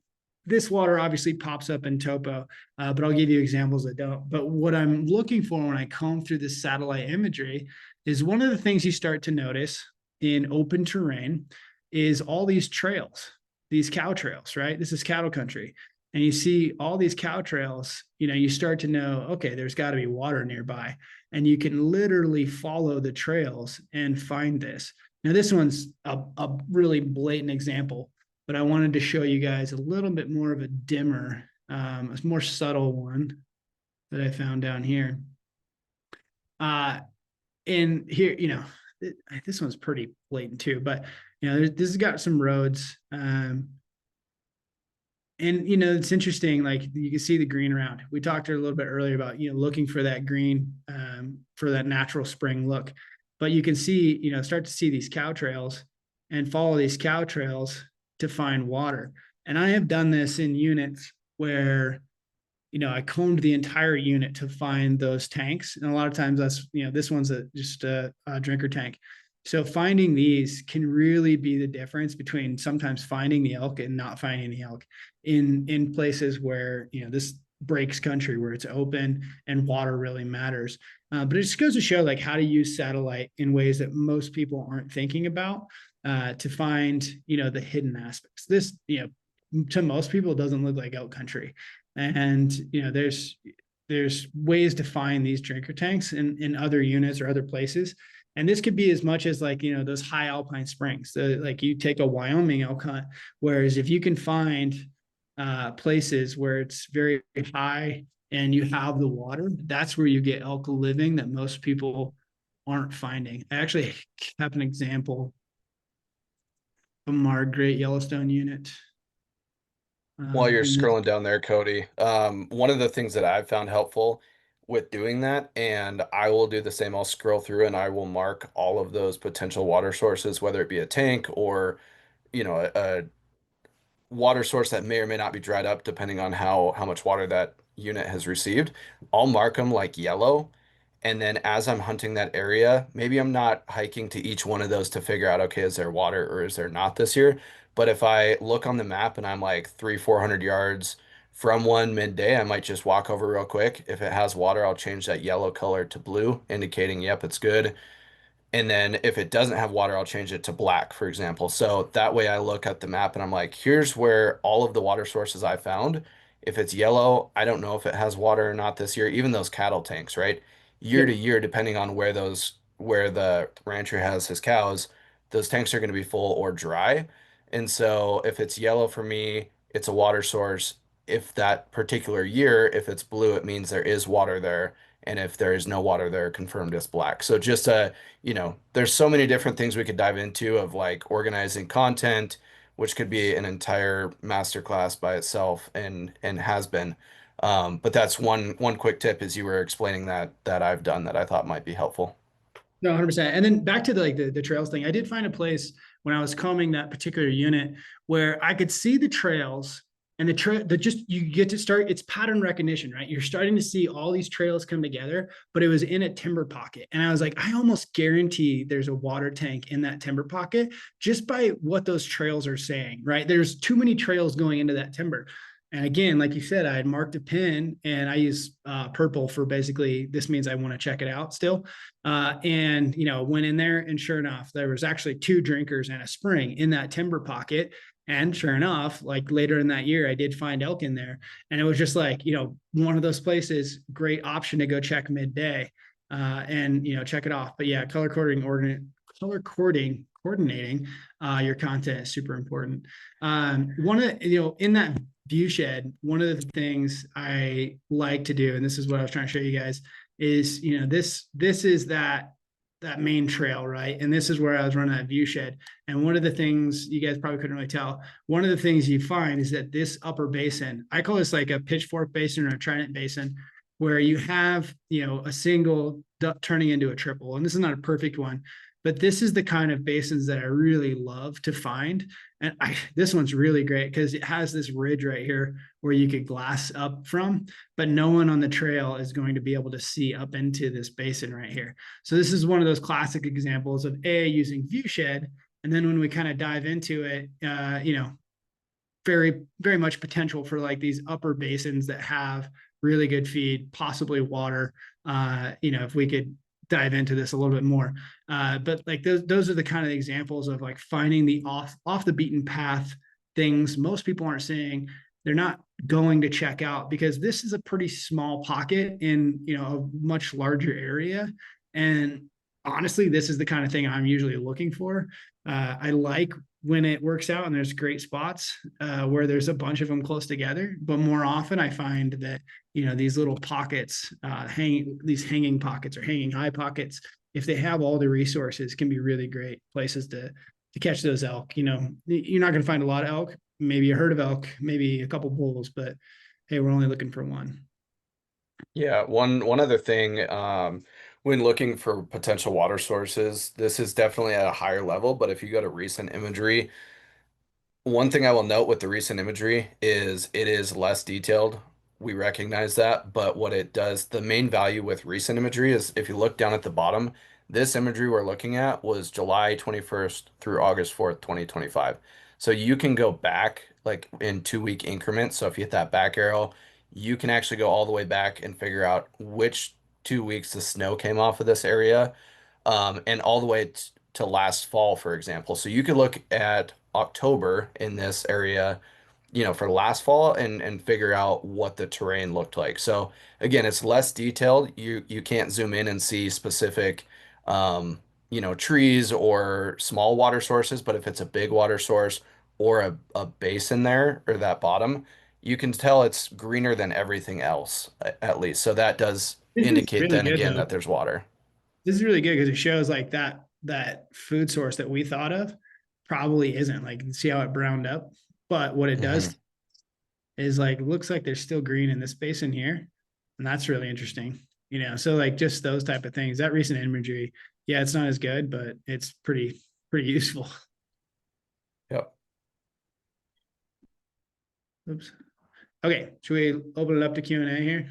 this water obviously pops up in topo, but I'll give you examples that don't. But what I'm looking for when I comb through this satellite imagery is one of the things you start to notice in open terrain is all these trails, these cow trails, right? This is cattle country. And you see all these cow trails, you start to know, okay, there's got to be water nearby. And you can literally follow the trails and find this. Now, this one's a really blatant example, but I wanted to show you guys a little bit more of a dimmer, a more subtle one that I found down here. And here, this one's pretty blatant too, but this has got some roads. And it's interesting, like you can see the green around. We talked a little bit earlier about looking for that green, for that natural spring look. But you can see, start to see these cow trails and follow these cow trails to find water. And I have done this in units where I combed the entire unit to find those tanks. And a lot of times that's, this one's just a drinker tank. So finding these can really be the difference between sometimes finding the elk and not finding the elk in places where, this breaks country, where it's open and water really matters. But it just goes to show like how to use satellite in ways that most people aren't thinking about to find, the hidden aspects. This, to most people, it doesn't look like elk country. And, there's ways to find these drinker tanks in other units or other places. And this could be as much as like, those high alpine springs. So like you take a Wyoming elk hunt, whereas if you can find places where it's very high and you have the water, that's where you get elk living that most people aren't finding. I actually have an example from our Great Yellowstone unit. While you're scrolling down there, Cody, one of the things that I've found helpful with doing that, and I will do the same, I'll scroll through and I will mark all of those potential water sources, whether it be a tank or, a water source that may or may not be dried up, depending on how much water that unit has received. I'll mark them like yellow. And then as I'm hunting that area, maybe I'm not hiking to each one of those to figure out, okay, is there water or is there not this year? But if I look on the map and I'm like 400 yards from one midday, I might just walk over real quick. If it has water, I'll change that yellow color to blue, indicating, yep, it's good. And then if it doesn't have water, I'll change it to black, for example. So that way I look at the map and I'm like, here's where all of the water sources I found. If it's yellow, I don't know if it has water or not this year. Even those cattle tanks, right? Year Yep. to year, depending on where the rancher has his cows, those tanks are going to be full or dry. And so if it's yellow for me, it's a water source. If that particular year, if it's blue, it means there is water there. And if there is no water there, confirmed as black. So just there's so many different things we could dive into of like organizing content, which could be an entire masterclass by itself and has been. But that's one quick tip as you were explaining that I've done that I thought might be helpful. No, 100%. And then back to the trails thing. I did find a place when I was combing that particular unit where I could see the trails, and you get to start, it's pattern recognition, right? You're starting to see all these trails come together, but it was in a timber pocket. And I was like, I almost guarantee there's a water tank in that timber pocket just by what those trails are saying, right? There's too many trails going into that timber. And again, like you said, I had marked a pin, and I use purple for basically, this means I want to check it out still. And went in there, and sure enough, there was actually two drinkers and a spring in that timber pocket. And sure enough, like later in that year, I did find elk in there. And it was just like, one of those places, great option to go check midday and, check it off. But yeah, coordinating your content is super important. One of, in that view shed, one of the things I like to do, and this is what I was trying to show you guys, is this is that main trail, right? And this is where I was running that view shed. And one of the things you guys probably couldn't really tell, one of the things you find is that this upper basin, I call this like a pitchfork basin or a trident basin, where you have, a single turning into a triple. And this is not a perfect one, but this is the kind of basins that I really love to find. And this one's really great because it has this ridge right here where you could glass up from, but no one on the trail is going to be able to see up into this basin right here. So this is one of those classic examples of using viewshed. And then when we kind of dive into it, very, very much potential for like these upper basins that have really good feed, possibly water. If we could dive into this a little bit more. But like those are the kind of examples of like finding the off the beaten path things most people aren't seeing. They're not going to check out because this is a pretty small pocket in a much larger area. And honestly, this is the kind of thing I'm usually looking for. I like when it works out and there's great spots where there's a bunch of them close together. But more often, I find that these little pockets, these hanging pockets or hanging high pockets, if they have all the resources, can be really great places to catch those elk. You're not going to find a lot of elk, maybe a herd of elk, maybe a couple bulls, but hey, we're only looking for one. Yeah, one other thing, when looking for potential water sources, this is definitely at a higher level, but if you go to recent imagery, one thing I will note with the recent imagery is it is less detailed. We recognize that, but what it does, the main value with recent imagery is if you look down at the bottom, this imagery we're looking at was July 21st through August 4th, 2025. So you can go back like in 2 week increments. So if you hit that back arrow, you can actually go all the way back and figure out which 2 weeks the snow came off of this area, and all the way to last fall, for example. So you could look at October in this area, for last fall and figure out what the terrain looked like. So again, it's less detailed. You can't zoom in and see specific, trees or small water sources, but if it's a big water source or a basin there or that bottom, you can tell it's greener than everything else, at least. So that does This is indicate really then good again though. that there's water. This is really good because it shows like that food source that we thought of probably isn't. Like, see how it browned up, but what it Hmm. does is like looks like there's still green in this basin here, and that's really interesting. So like just those type of things. That recent imagery, yeah, it's not as good, but it's pretty useful. Yep. Oops. Okay, should we open it up to Q&A here?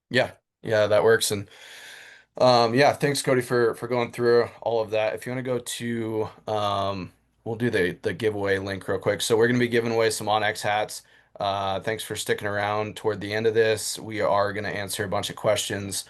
Yeah. Yeah, that works. And yeah, thanks Cody for going through all of that. If you want to go to we'll do the giveaway link real quick. So we're going to be giving away some onX hats. Thanks for sticking around toward the end of this. We are going to answer a bunch of questions.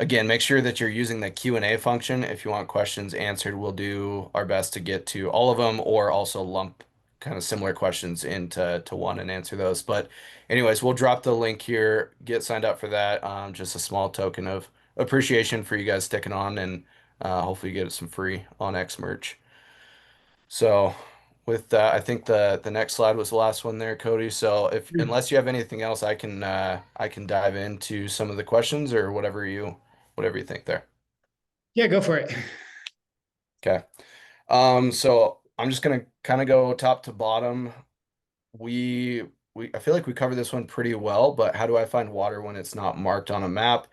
Again, make sure that you're using the Q&A function if you want questions answered. We'll do our best to get to all of them or also lump kind of similar questions into one and answer those. But anyways, we'll drop the link here. Get signed up for that. Just a small token of appreciation for you guys sticking on and hopefully you get some free onX merch. So with that, I think the next slide was the last one there, Cody. So if unless you have anything else, I can dive into some of the questions or whatever you think there. Yeah, go for it. Okay. So I'm just gonna kind of go top to bottom. We I feel like we covered this one pretty well, but how do I find water when it's not marked on a map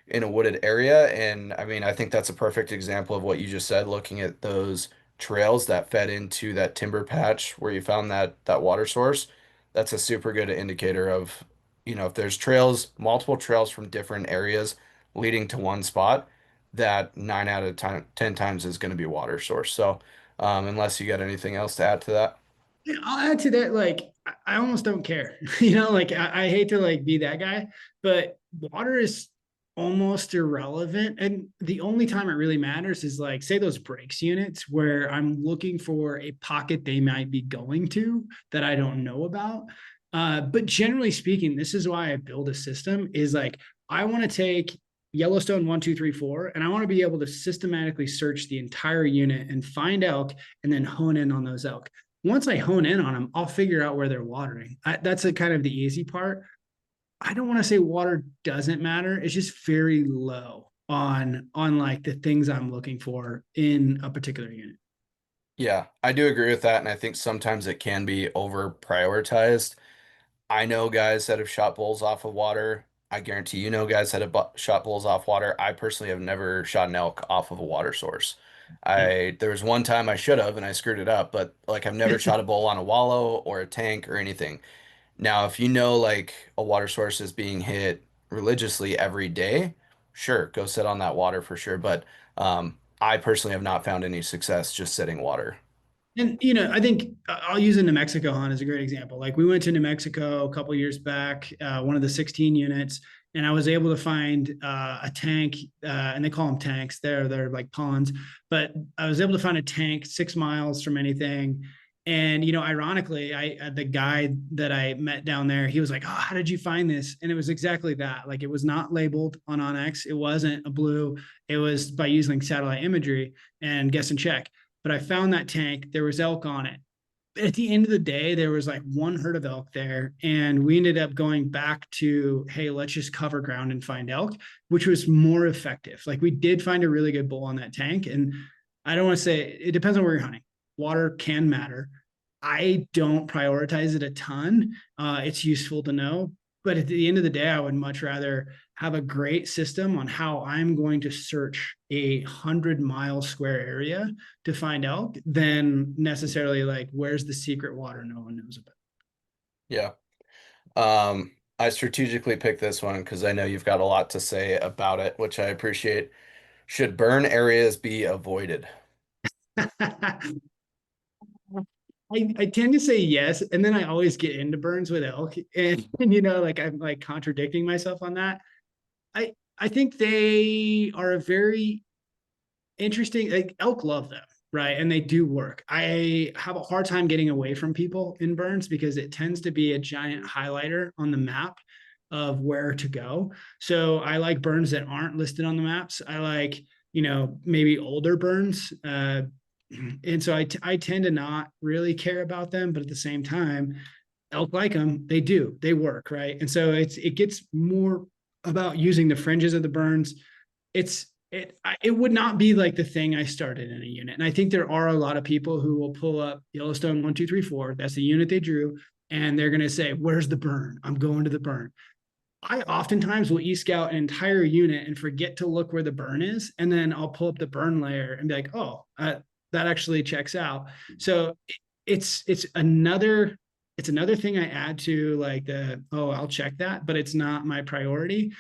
in a wooded area? And I mean, I think that's a perfect example of what you just said, looking at those trails that fed into that timber patch where you found that water source. That's a super good indicator of, if there's trails, multiple trails from different areas leading to one spot, that 9 out of 10 times is going to be water source. So, unless you got anything else to add to that. I'll add to that. Like, I almost don't care. Like I hate to like be that guy, but water is. almost irrelevant. And the only time it really matters is like, say, those brakes units where I'm looking for a pocket they might be going to that I don't know about. But generally speaking, this is why I build a system is like, I want to take Yellowstone 1, 2, 3, 4, and I want to be able to systematically search the entire unit and find elk and then hone in on those elk. Once I hone in on them, I'll figure out where they're watering. That's a kind of the easy part. I don't want to say water doesn't matter. It's just very low on like the things I'm looking for in a particular unit. Yeah, I do agree with that, and I think sometimes it can be over prioritized. I know guys that have shot bulls off of water. I guarantee you know guys that have shot bulls off water. I personally have never shot an elk off of a water source. Yeah. There was one time I should have and I screwed it up, but like I've never shot a bull on a wallow or a tank or anything. Now, if you know like a water source is being hit religiously every day, sure, go sit on that water for sure. But I personally have not found any success just sitting water. And I think I'll use a New Mexico hunt as a great example. Like we went to New Mexico a couple years back, one of the 16 units, and I was able to find a tank, and they call them tanks. They're like ponds, but I was able to find a tank 6 miles from anything. And ironically, I the guy that I met down there, he was like, "Oh, how did you find this?" And it was exactly that. Like it was not labeled on onX. It wasn't a blue. It was by using satellite imagery and guess and check, but I found that tank. There was elk on it. At the end of the day, there was like one herd of elk there. And we ended up going back to, hey, let's just cover ground and find elk, which was more effective. Like we did find a really good bull on that tank. And I don't want to say it depends on where you're hunting. Water can matter. I don't prioritize it a ton. It's useful to know. But at the end of the day, I would much rather have a great system on how I'm going to search 100-mile square area to find elk than necessarily like where's the secret water no one knows about. Yeah. I strategically picked this one because I know you've got a lot to say about it, which I appreciate. Should burn areas be avoided? I tend to say yes, and then I always get into burns with elk, and like I'm like contradicting myself on that. I think they are a very interesting. Like elk love them, right? And they do work. I have a hard time getting away from people in burns because it tends to be a giant highlighter on the map of where to go. So I like burns that aren't listed on the maps. I like maybe older burns. And so I tend to not really care about them, but at the same time, elk like them. They work, right? And so it gets more about using the fringes of the burns. It would not be like the thing I started in a unit. And I think there are a lot of people who will pull up Yellowstone 1, 2, 3, 4. That's the unit they drew, and they're going to say, "Where's the burn? I'm going to the burn." I oftentimes will e-scout an entire unit and forget to look where the burn is, and then I'll pull up the burn layer and be like, "Oh, that actually checks out." So it's another thing I add to like I'll check that, but it's not my priority.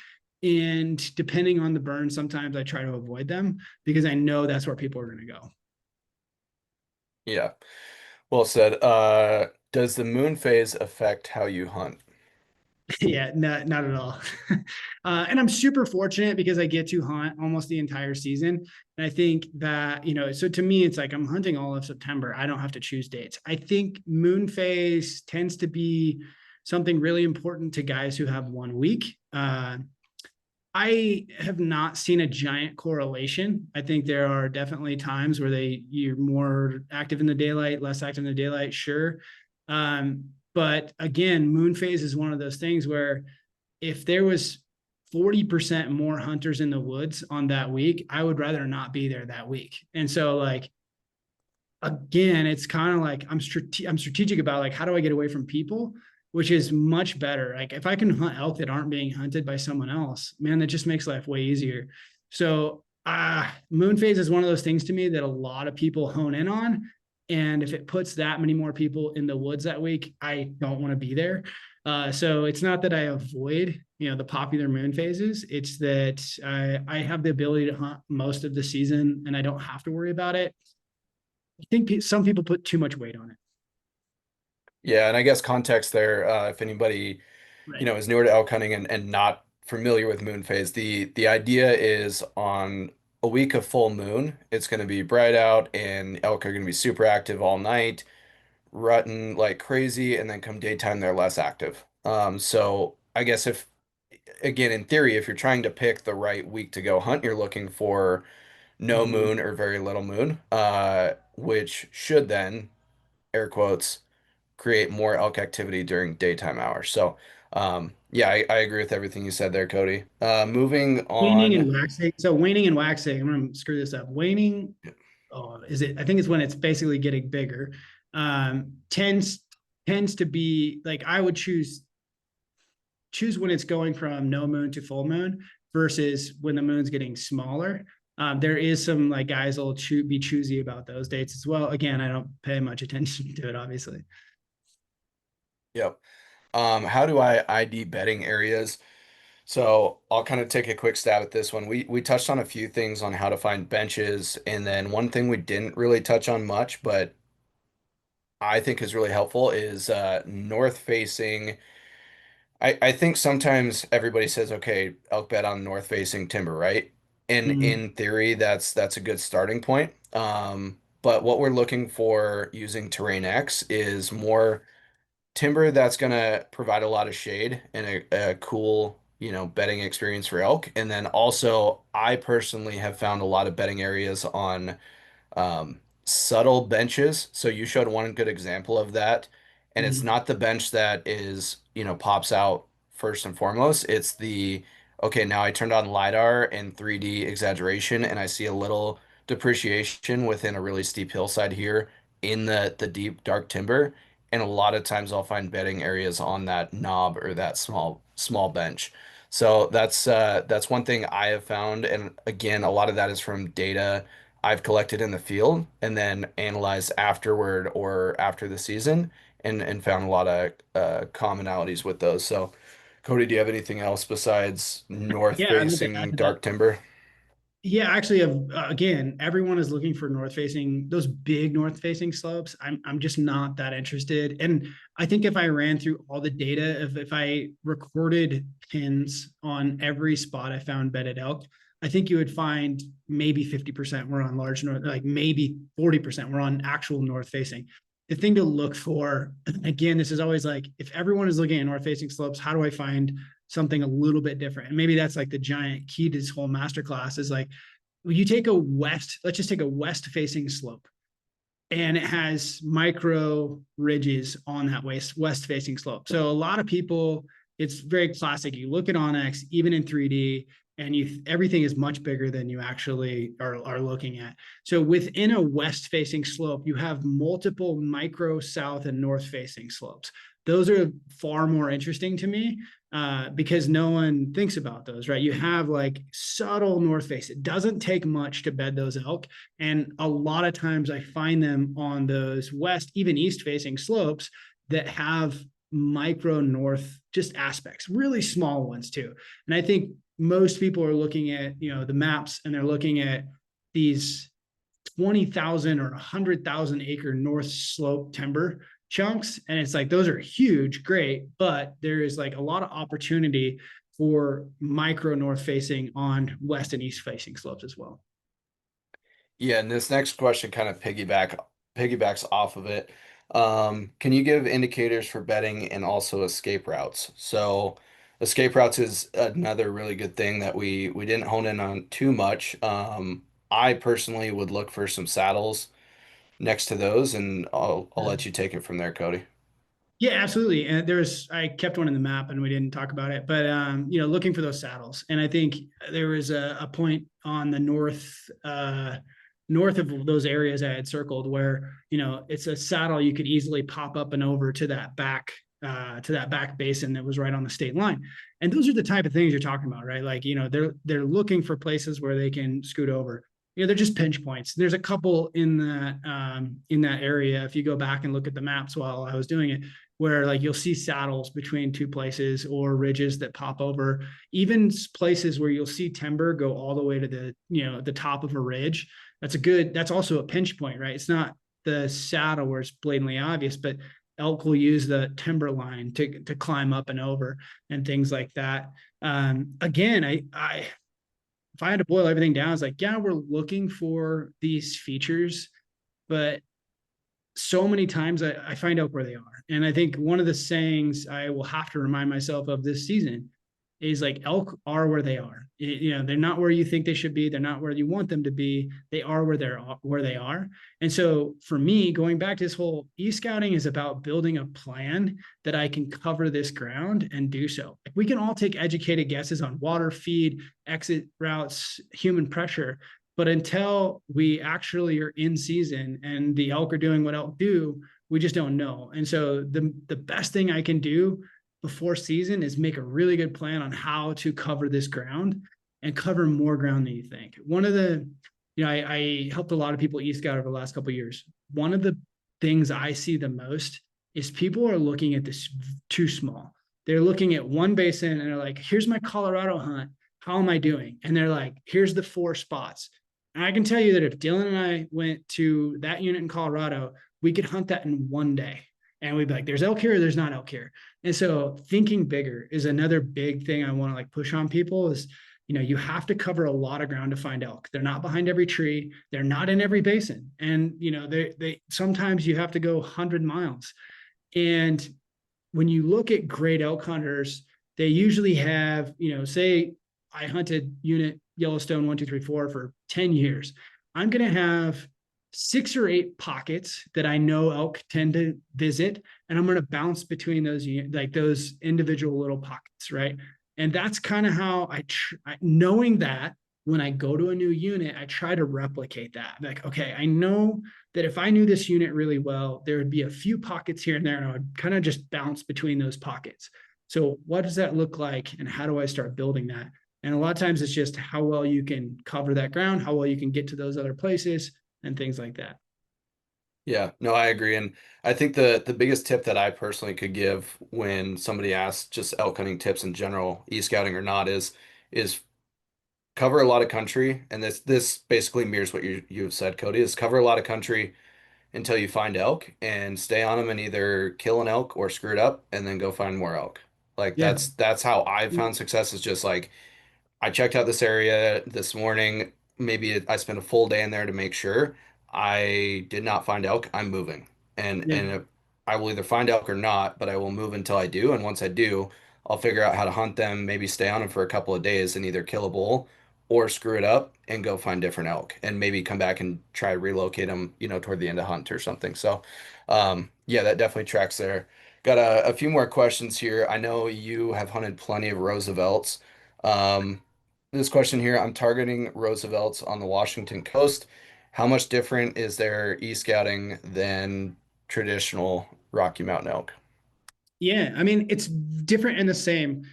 And depending on the burn, sometimes I try to avoid them because I know that's where people are going to go. Yeah, well said. Does the moon phase affect how you hunt? Yeah, not at all. And I'm super fortunate because I get to hunt almost the entire season. And I think that, so to me, it's like I'm hunting all of September. I don't have to choose dates. I think moon phase tends to be something really important to guys who have 1 week. I have not seen a giant correlation. I think there are definitely times where you're more active in the daylight, less active in the daylight, sure. But again, moon phase is one of those things where if there was 40% more hunters in the woods on that week, I would rather not be there that week. And so like again, it's kind of like I'm strategic about like how do I get away from people, which is much better. Like if I can hunt elk that aren't being hunted by someone else, man, that just makes life way easier. So moon phase is one of those things to me that a lot of people hone in on. And if it puts that many more people in the woods that week, I don't want to be there. So it's not that I avoid, the popular moon phases. It's that I have the ability to hunt most of the season and I don't have to worry about it. I think some people put too much weight on it. Yeah, and I guess context there, if anybody, Right. is newer to elk hunting and not familiar with moon phase, the idea is on a week of full moon, it's going to be bright out and elk are going to be super active all night, rutting like crazy, and then come daytime they're less active. So I guess if again in theory, if you're trying to pick the right week to go hunt, you're looking for no Mhm. moon or very little moon, which should then, air quotes, create more elk activity during daytime hours. So, yeah, I agree with everything you said there, Cody. Moving Waning on. and waxing. So waning and waxing. I'm gonna screw this up. Waning. Oh, is it? I think it's when it's basically getting bigger. Tends to be like I would choose when it's going from no moon to full moon versus when the moon's getting smaller. There is some like guys will be choosy about those dates as well. Again, I don't pay much attention to it, obviously. Yep. How do I ID bedding areas? So I'll kind of take a quick stab at this one. We touched on a few things on how to find benches, and then one thing we didn't really touch on much, but I think is really helpful is north facing. I think sometimes everybody says, okay, elk bed on north facing timber, right? And Mm-hmm. in theory, that's a good starting point. But what we're looking for using Terrain X is more timber that's going to provide a lot of shade and a cool, bedding experience for elk. And then also, I personally have found a lot of bedding areas on subtle benches. So you showed one good example of that. And it's Mm-hmm. not the bench that is, pops out first and foremost. It's okay, now I turned on LiDAR and 3D exaggeration, and I see a little depreciation within a really steep hillside here in the deep, dark timber. And a lot of times I'll find bedding areas on that knob or that small bench. So that's one thing I have found. And again, a lot of that is from data I've collected in the field and then analyzed afterward or after the season and found a lot of commonalities with those. So, Cody, do you have anything else besides north Yeah, I'd like to add facing to that. dark timber? Yeah, actually, again, everyone is looking for north facing those big north facing slopes. I'm just not that interested. And I think if I ran through all the data, if I recorded pins on every spot I found bedded elk, I think you would find maybe 50% were on large north, like maybe 40% were on actual north facing. The thing to look for, again, this is always like if everyone is looking at north facing slopes, how do I find something a little bit different? And maybe that's like the giant key to this whole masterclass is like you take a west, let's just take a west facing slope and it has micro ridges on that west facing slope. So a lot of people, it's very classic. You look at onX, even in 3D, and everything is much bigger than you actually are looking at. So within a west facing slope, you have multiple micro south and north facing slopes. Those are far more interesting to me because no one thinks about those, right? You have like subtle north face. It doesn't take much to bed those elk. And a lot of times I find them on those west, even east facing slopes that have micro north just aspects, really small ones too. And I think most people are looking at, the maps and they're looking at these 20,000 or 100,000 acre north slope timber chunks. And it's like, those are huge, great, but there is like a lot of opportunity for micro north facing on west and east facing slopes as well. Yeah, and this next question kind of piggybacks off of it. Can you give indicators for betting and also escape routes? So escape routes is another really good thing that we didn't hone in on too much. I personally would look for some saddles next to those, and I'll let you take it from there, Cody. Yeah, absolutely. And I kept one in the map and we didn't talk about it, but looking for those saddles. And I think there was a point on the north of those areas I had circled where, it's a saddle you could easily pop up and over to that back basin that was right on the state line. And those are the type of things you're talking about, right? Like, they're looking for places where they can scoot over. They're just pinch points. There's a couple in that area. If you go back and look at the maps while I was doing it, where like you'll see saddles between two places or ridges that pop over, even places where you'll see timber go all the way to the top of a ridge. That's also a pinch point, right? It's not the saddle where it's blatantly obvious, but elk will use the timberline to climb up and over and things like that. Again, I if I had to boil everything down, it's like, yeah, we're looking for these features, but so many times I find out where they are. And I think one of the sayings I will have to remind myself of this season is like elk are where they are. They're not where you think they should be. They're not where you want them to be. They are where they are. And so for me, going back to this whole e-scouting is about building a plan that I can cover this ground and do so. Like we can all take educated guesses on water feed, exit routes, human pressure, but until we actually are in season and the elk are doing what elk do, we just don't know. And so the best thing I can do before season is make a really good plan on how to cover this ground and cover more ground than you think. One of the, I helped a lot of people East Scout over the last couple of years. One of the things I see the most is people are looking at this too small. They're looking at one basin and they're like, here's my Colorado hunt. How am I doing? And they're like, here's the 4 spots. And I can tell you that if Dylan and I went to that unit in Colorado, we could hunt that in one day. And we'd be like, there's elk here, there's not elk here. And so thinking bigger is another big thing I want to like push on people is, you have to cover a lot of ground to find elk. They're not behind every tree. They're not in every basin. And, they sometimes you have to go 100 miles. And when you look at great elk hunters, they usually have, say I hunted unit Yellowstone 1, 2, 3, 4 for 10 years. I'm going to have 6 or 8 pockets that I know elk tend to visit, and I'm going to bounce between those like those individual little pockets, right? And that's kind of how knowing that when I go to a new unit, I try to replicate that. Like, okay, I know that if I knew this unit really well, there would be a few pockets here and there, and I would kind of just bounce between those pockets. So, what does that look like, and how do I start building that? And a lot of times it's just how well you can cover that ground, how well you can get to those other places, and things like that. Yeah, no, I agree. And I think the biggest tip that I personally could give when somebody asks just elk hunting tips in general, e-scouting or not, is cover a lot of country. And this basically mirrors what you've said, Cody, is cover a lot of country until you find elk and stay on them and either kill an elk or screw it up and then go find more elk. Like Yeah. that's how I've found success is just like I checked out this area this morning. Maybe I spent a full day in there to make sure. I did not find elk. I'm moving, Yeah. and I will either find elk or not, but I will move until I do. And once I do, I'll figure out how to hunt them. Maybe stay on them for a couple of days and either kill a bull or screw it up and go find different elk, and maybe come back and try to relocate them, toward the end of hunt or something. So, yeah, that definitely tracks there. Got a few more questions here. I know you have hunted plenty of Roosevelts. Um, this question here, I'm targeting Roosevelt's on the Washington coast. How much different is their e-scouting than traditional Rocky Mountain elk? Yeah. I mean, it's different and the same.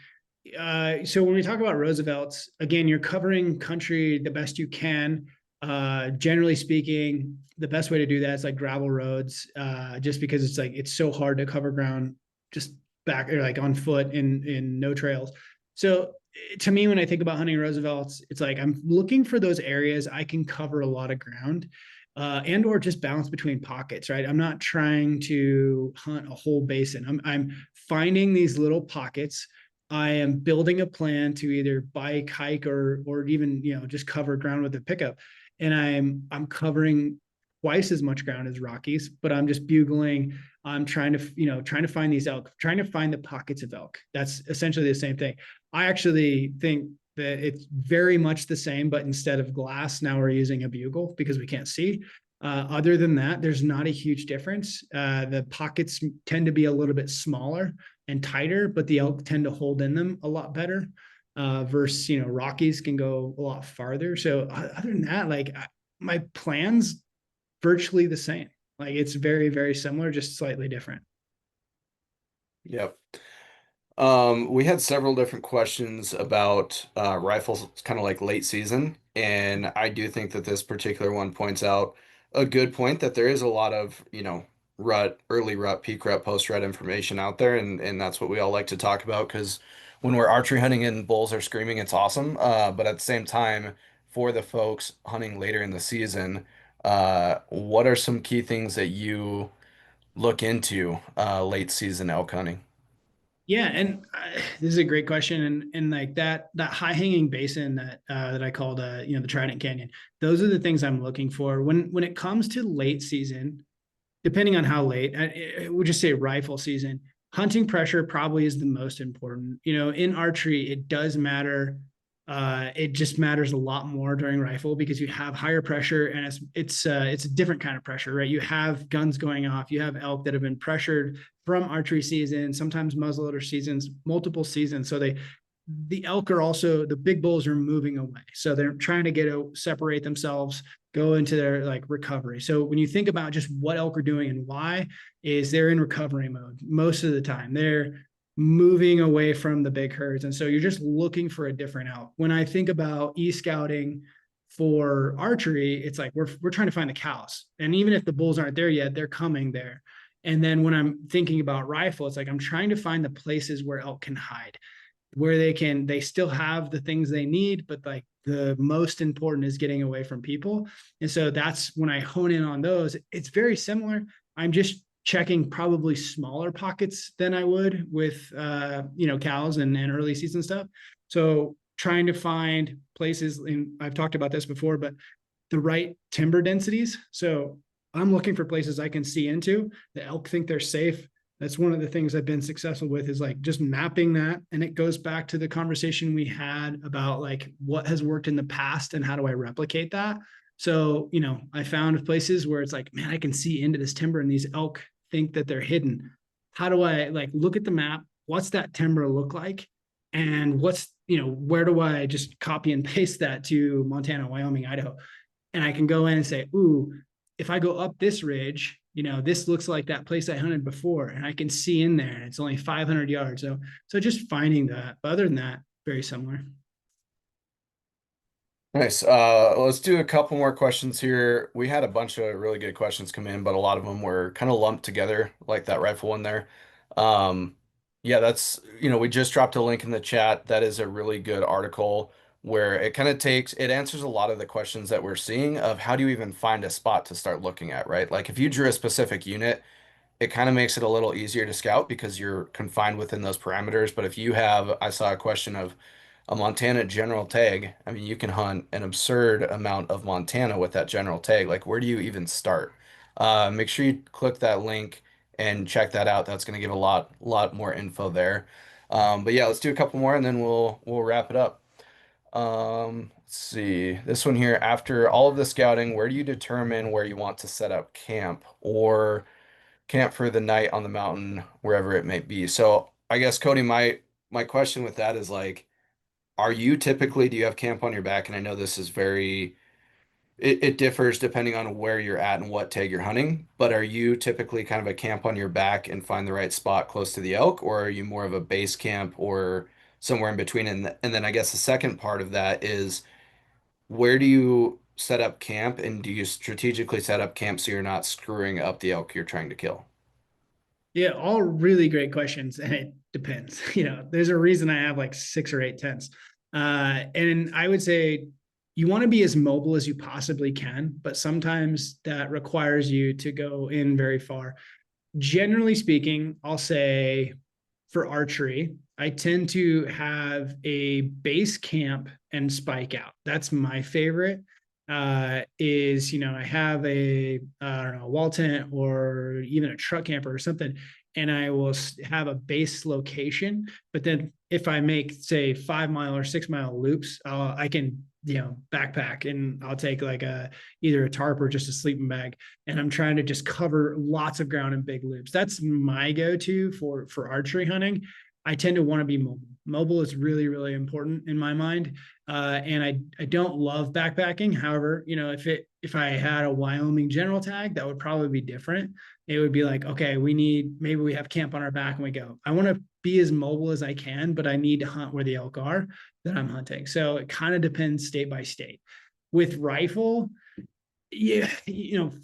So when we talk about Roosevelt's, again, you're covering country the best you can. Generally speaking, the best way to do that is like gravel roads, just because it's so hard to cover ground just back or like on foot in no trails. So to me, when I think about hunting Roosevelt's, it's like I'm looking for those areas I can cover a lot of ground. And or just bounce between pockets, right? I'm not trying to hunt a whole basin. I'm finding these little pockets. I am building a plan to either bike, hike, or even just cover ground with a pickup, and I'm covering twice as much ground as Rockies, but I'm just bugling. I'm trying to find these elk, trying to find the pockets of elk. That's essentially the same thing. I actually think that it's very much the same, but instead of glass, now we're using a bugle because we can't see. Other than that, there's not a huge difference. The pockets tend to be a little bit smaller and tighter, but the elk tend to hold in them a lot better. Versus, Rockies can go a lot farther. So other than that, like my plans virtually the same. Like it's very, very similar, just slightly different. Yep. We had several different questions about rifles, kind of like late season, and I do think that this particular one points out a good point that there is a lot of, rut, early rut, peak rut, post rut information out there, and that's what we all like to talk about because when we're archery hunting and bulls are screaming, it's awesome. But at the same time, for the folks hunting later in the season, what are some key things that you look into late season elk hunting? Yeah, and this is a great question, and like that high hanging basin that I called the Trident Canyon. Those are the things I'm looking for when it comes to late season. Depending on how late, would just say rifle season. Hunting pressure probably is the most important. In archery, it does matter. It just matters a lot more during rifle because you have higher pressure and it's a different kind of pressure, right? You have guns going off, you have elk that have been pressured from archery season, sometimes muzzleloader seasons, multiple seasons. So the elk are also the big bulls are moving away, so they're trying to separate themselves, go into their like recovery. So when you think about just what elk are doing and why, is they're in recovery mode most of the time. They're moving away from the big herds, and so you're just looking for a different elk. When I think about e-scouting for archery, it's like we're trying to find the cows, and even if the bulls aren't there yet, they're coming there. And then when I'm thinking about rifle, it's like I'm trying to find the places where elk can hide, where they still have the things they need, but like the most important is getting away from people. And so that's when I hone in on those. It's very similar. I'm just checking probably smaller pockets than I would with cows and early season stuff. So trying to find places, and I've talked about this before, but the right timber densities. So I'm looking for places I can see into. The elk think they're safe. That's one of the things I've been successful with, is like just mapping that. And it goes back to the conversation we had about like what has worked in the past and how do I replicate that. So, I found places where it's like, man, I can see into this timber and these elk think that they're hidden. How do I like look at the map? What's that timber look like? And where do I just copy and paste that to Montana, Wyoming, Idaho? And I can go in and say, ooh, if I go up this ridge, this looks like that place I hunted before, and I can see in there, and it's only 500 yards. So just finding that. But other than that, very similar. Nice. Let's do a couple more questions here. We had a bunch of really good questions come in, but a lot of them were kind of lumped together, like that rifle one there. Um, yeah, we just dropped a link in the chat. That is a really good article where it answers a lot of the questions that we're seeing of how do you even find a spot to start looking at, right? Like if you drew a specific unit, it kind of makes it a little easier to scout because you're confined within those parameters. But if I saw a question of a Montana general tag, I mean, you can hunt an absurd amount of Montana with that general tag. Like, where do you even start? Make sure you click that link and check that out. That's going to give a lot more info there. But yeah, let's do a couple more and then we'll wrap it up. Let's see. This one here, after all of the scouting, where do you determine where you want to set up camp or camp for the night on the mountain, wherever it may be? So I guess Cody, my question with that is like, do you have camp on your back? And I know this is it differs depending on where you're at and what tag you're hunting, but are you typically kind of a camp on your back and find the right spot close to the elk, or are you more of a base camp or somewhere in between? And then I guess the second part of that is, where do you set up camp, and do you strategically set up camp so you're not screwing up the elk you're trying to kill? Yeah, all really great questions, and it depends. There's a reason I have like 6 or 8 tents. And I would say you want to be as mobile as you possibly can, but sometimes that requires you to go in very far. Generally speaking, I'll say for archery, I tend to have a base camp and spike out. That's my favorite. I have I don't know, a wall tent or even a truck camper or something, and I will have a base location. But then if I make say 5 mile or 6 mile loops, I can backpack, and I'll take like either a tarp or just a sleeping bag, and I'm trying to just cover lots of ground in big loops. That's my go-to for archery hunting. I tend to want to be mobile. Mobile is really, really important in my mind. And I don't love backpacking. However, if I had a Wyoming general tag, that would probably be different. It would be like, okay, maybe we have camp on our back and we go. I want to be as mobile as I can, but I need to hunt where the elk are that I'm hunting. So it kind of depends state by state. With rifle, yeah,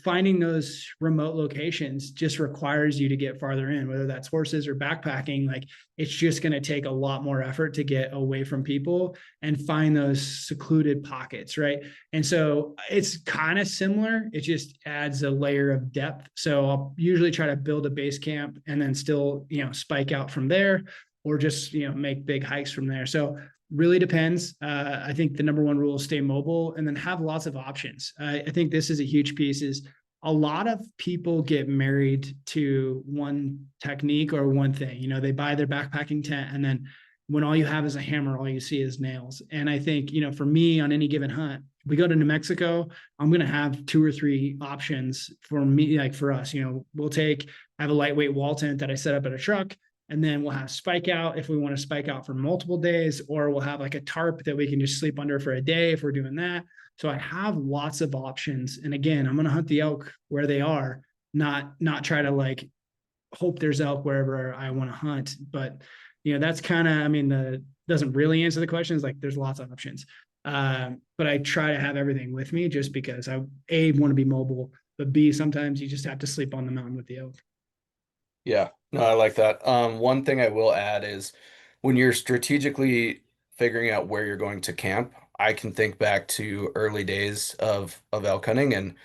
finding those remote locations just requires you to get farther in, whether that's horses or backpacking. Like it's just going to take a lot more effort to get away from people and find those secluded pockets, right? And so it's kind of similar. It just adds a layer of depth. So I'll usually try to build a base camp and then still, spike out from there, or just, make big hikes from there. So really depends. I think the number one rule is stay mobile and then have lots of options. I think this is a huge piece. Is a lot of people get married to one technique or one thing. They buy their backpacking tent, and then when all you have is a hammer, all you see is nails. And I think, for me on any given hunt, we go to New Mexico, I'm going to have 2 or 3 options for me. Like for us, I have a lightweight wall tent that I set up at a truck, and then we'll have spike out if we want to spike out for multiple days, or we'll have like a tarp that we can just sleep under for a day if we're doing that. So I have lots of options. And again, I'm going to hunt the elk where they are, not try to like hope there's elk wherever I want to hunt. But that's kind of, the doesn't really answer the question. Is like there's lots of options. But I try to have everything with me just because I want to be mobile, but B, sometimes you just have to sleep on the mountain with the elk. Yeah, no, I like that. One thing I will add is when you're strategically figuring out where you're going to camp, I can think back to early days of elk hunting, and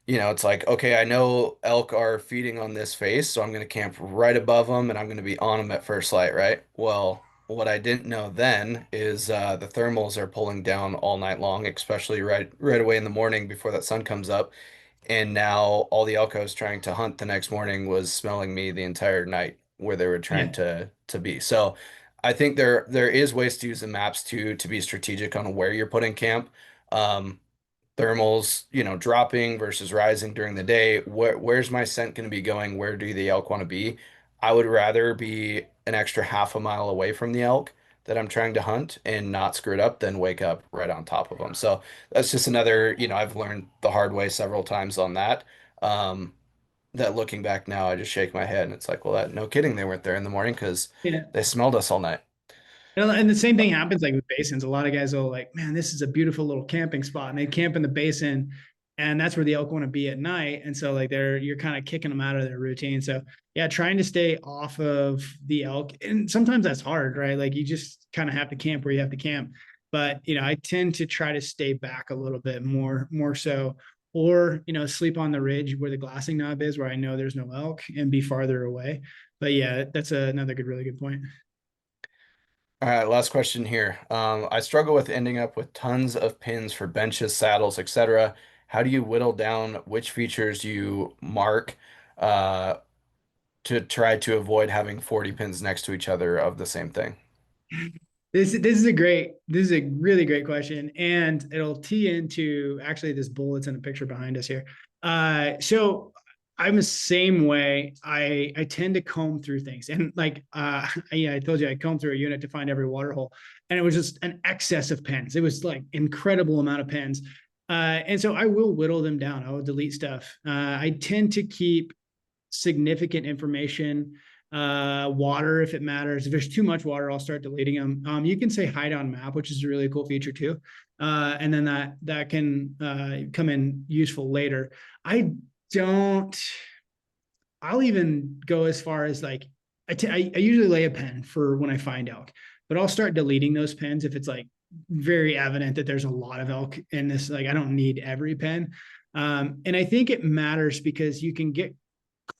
it's like, okay, I know elk are feeding on this face, so I'm going to camp right above them and I'm going to be on them at first light, right? Well, what I didn't know then is the thermals are pulling down all night long, especially right away in the morning before that sun comes up. And now all the elk I was trying to hunt the next morning was smelling me the entire night where they were trying Yeah. to be. So I think there is ways to use the maps to be strategic on where you're putting camp. Um, Thermals, dropping versus rising during the day. Where's my scent going to be going? Where do the elk want to be? I would rather be an extra half a mile away from the elk that I'm trying to hunt and not screw it up than wake up right on top of them. So that's just another, I've learned the hard way several times on that. Um, that looking back now, I just shake my head and it's like, well, no kidding, they weren't there in the morning because Yeah. they smelled us all night. And the same thing happens like with basins. A lot of guys will like, man, this is a beautiful little camping spot, and they camp in the basin, and that's where the elk want to be at night. And so like you're kind of kicking them out of their routine. So yeah, trying to stay off of the elk, and sometimes that's hard, right? Like you just kind of have to camp where you have to camp. But I tend to try to stay back a little bit more so, or sleep on the ridge where the glassing knob is, where I know there's no elk, and be farther away. But yeah, that's another really good point. All right, last question here. I struggle with ending up with tons of pins for benches, saddles, etc. How do you whittle down which features you mark uh, to try to avoid having 40 pins next to each other of the same thing? This is a really great question, and it'll tee into actually this bullet's in a picture behind us here. So I'm the same way. I tend to comb through things, and like yeah, I told you I combed through a unit to find every water hole, and it was just an excess of pens. It was like incredible amount of pens, and so I will whittle them down. I will delete stuff. I tend to keep significant information, water if it matters. If there's too much water, I'll start deleting them. You can say hide on map, which is a really cool feature too, and then that can come in useful later. I don't. I'll even go as far as like I usually lay a pen for when I find elk, but I'll start deleting those pens if it's like very evident that there's a lot of elk in this. Like I don't need every pen. And I think it matters because you can get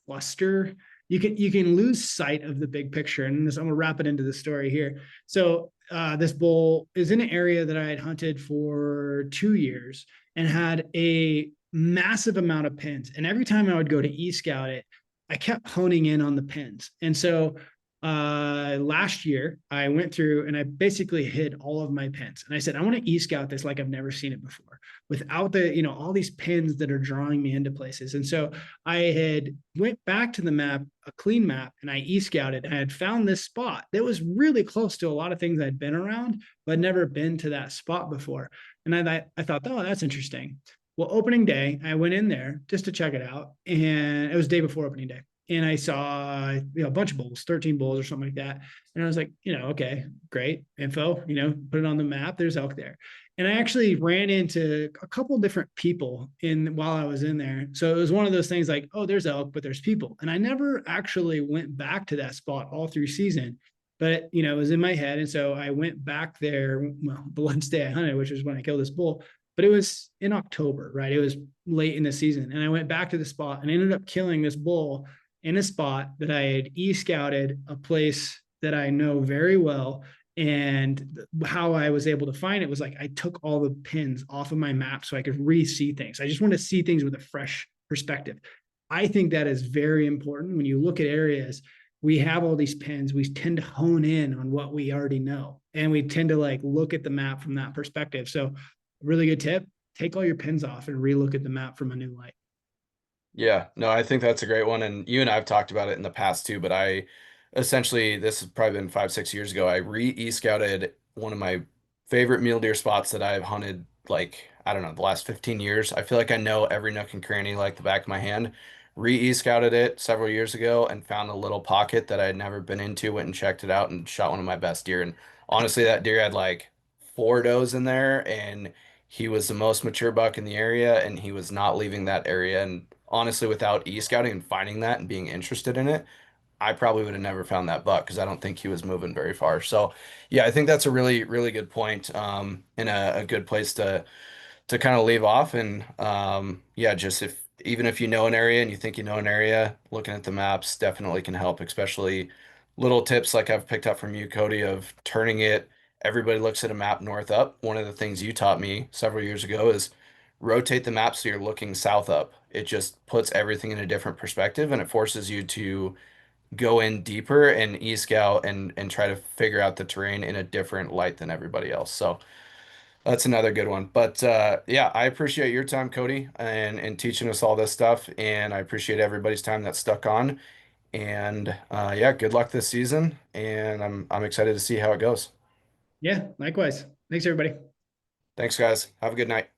cluster, you can lose sight of the big picture. And this, I'm gonna wrap it into the story here. So this bull is in an area that I had hunted for 2 years and had a massive amount of pins. And every time I would go to e-scout it, I kept honing in on the pins. And so last year I went through and I basically hid all of my pins. And I said, I want to e-scout this like I've never seen it before, without the, all these pins that are drawing me into places. And so I had went back to the map, a clean map, and I e-scouted and I had found this spot that was really close to a lot of things I'd been around, but never been to that spot before. And I thought, oh, that's interesting. Well, opening day, I went in there just to check it out. And it was day before opening day. and I saw, a bunch of bulls, 13 bulls or something like that. And I was like, okay, great info, put it on the map. There's elk there. And I actually ran into a couple different people in while I was in there. So it was one of those things like, oh, there's elk, but there's people. And I never actually went back to that spot all through season. But it was in my head. And so I went back there, well, the last day I hunted, which was when I killed this bull. But it was in October, right? It was late in the season. And I went back to the spot and ended up killing this bull in a spot that I had e-scouted, a place that I know very well. And how I was able to find it was like I took all the pins off of my map so I could re-see things. I just want to see things with a fresh perspective. I think that is very important when you look at areas. We have all these pins. We tend to hone in on what we already know, and we tend to like look at the map from that perspective. So, really good tip: take all your pins off and re-look at the map from a new light. Yeah, no, I think that's a great one. And you and I have talked about it in the past too, but I essentially, this has probably been 5, 6 years ago. I re-scouted one of my favorite mule deer spots that I've hunted like, I don't know, the last 15 years. I feel like I know every nook and cranny like the back of my hand. Re-scouted it several years ago and found a little pocket that I had never been into, went and checked it out and shot one of my best deer. And honestly, that deer had like 4 does in there, and he was the most mature buck in the area, and he was not leaving that area. And honestly, without e-scouting and finding that and being interested in it, I probably would have never found that buck because I don't think he was moving very far. So, yeah, I think that's a really, really good point, and a good place to kind of leave off. And yeah, just if even if you know an area and you think you know an area, looking at the maps definitely can help, especially little tips like I've picked up from you, Cody, of turning it. Everybody looks at a map north up. One of the things you taught me several years ago is rotate the map so you're looking south up. It just puts everything in a different perspective, and it forces you to go in deeper and e-scout and try to figure out the terrain in a different light than everybody else. So that's another good one. But yeah, I appreciate your time, Cody, and teaching us all this stuff. And I appreciate everybody's time that stuck on. And yeah, good luck this season. And I'm excited to see how it goes. Yeah, likewise. Thanks, everybody. Thanks, guys. Have a good night.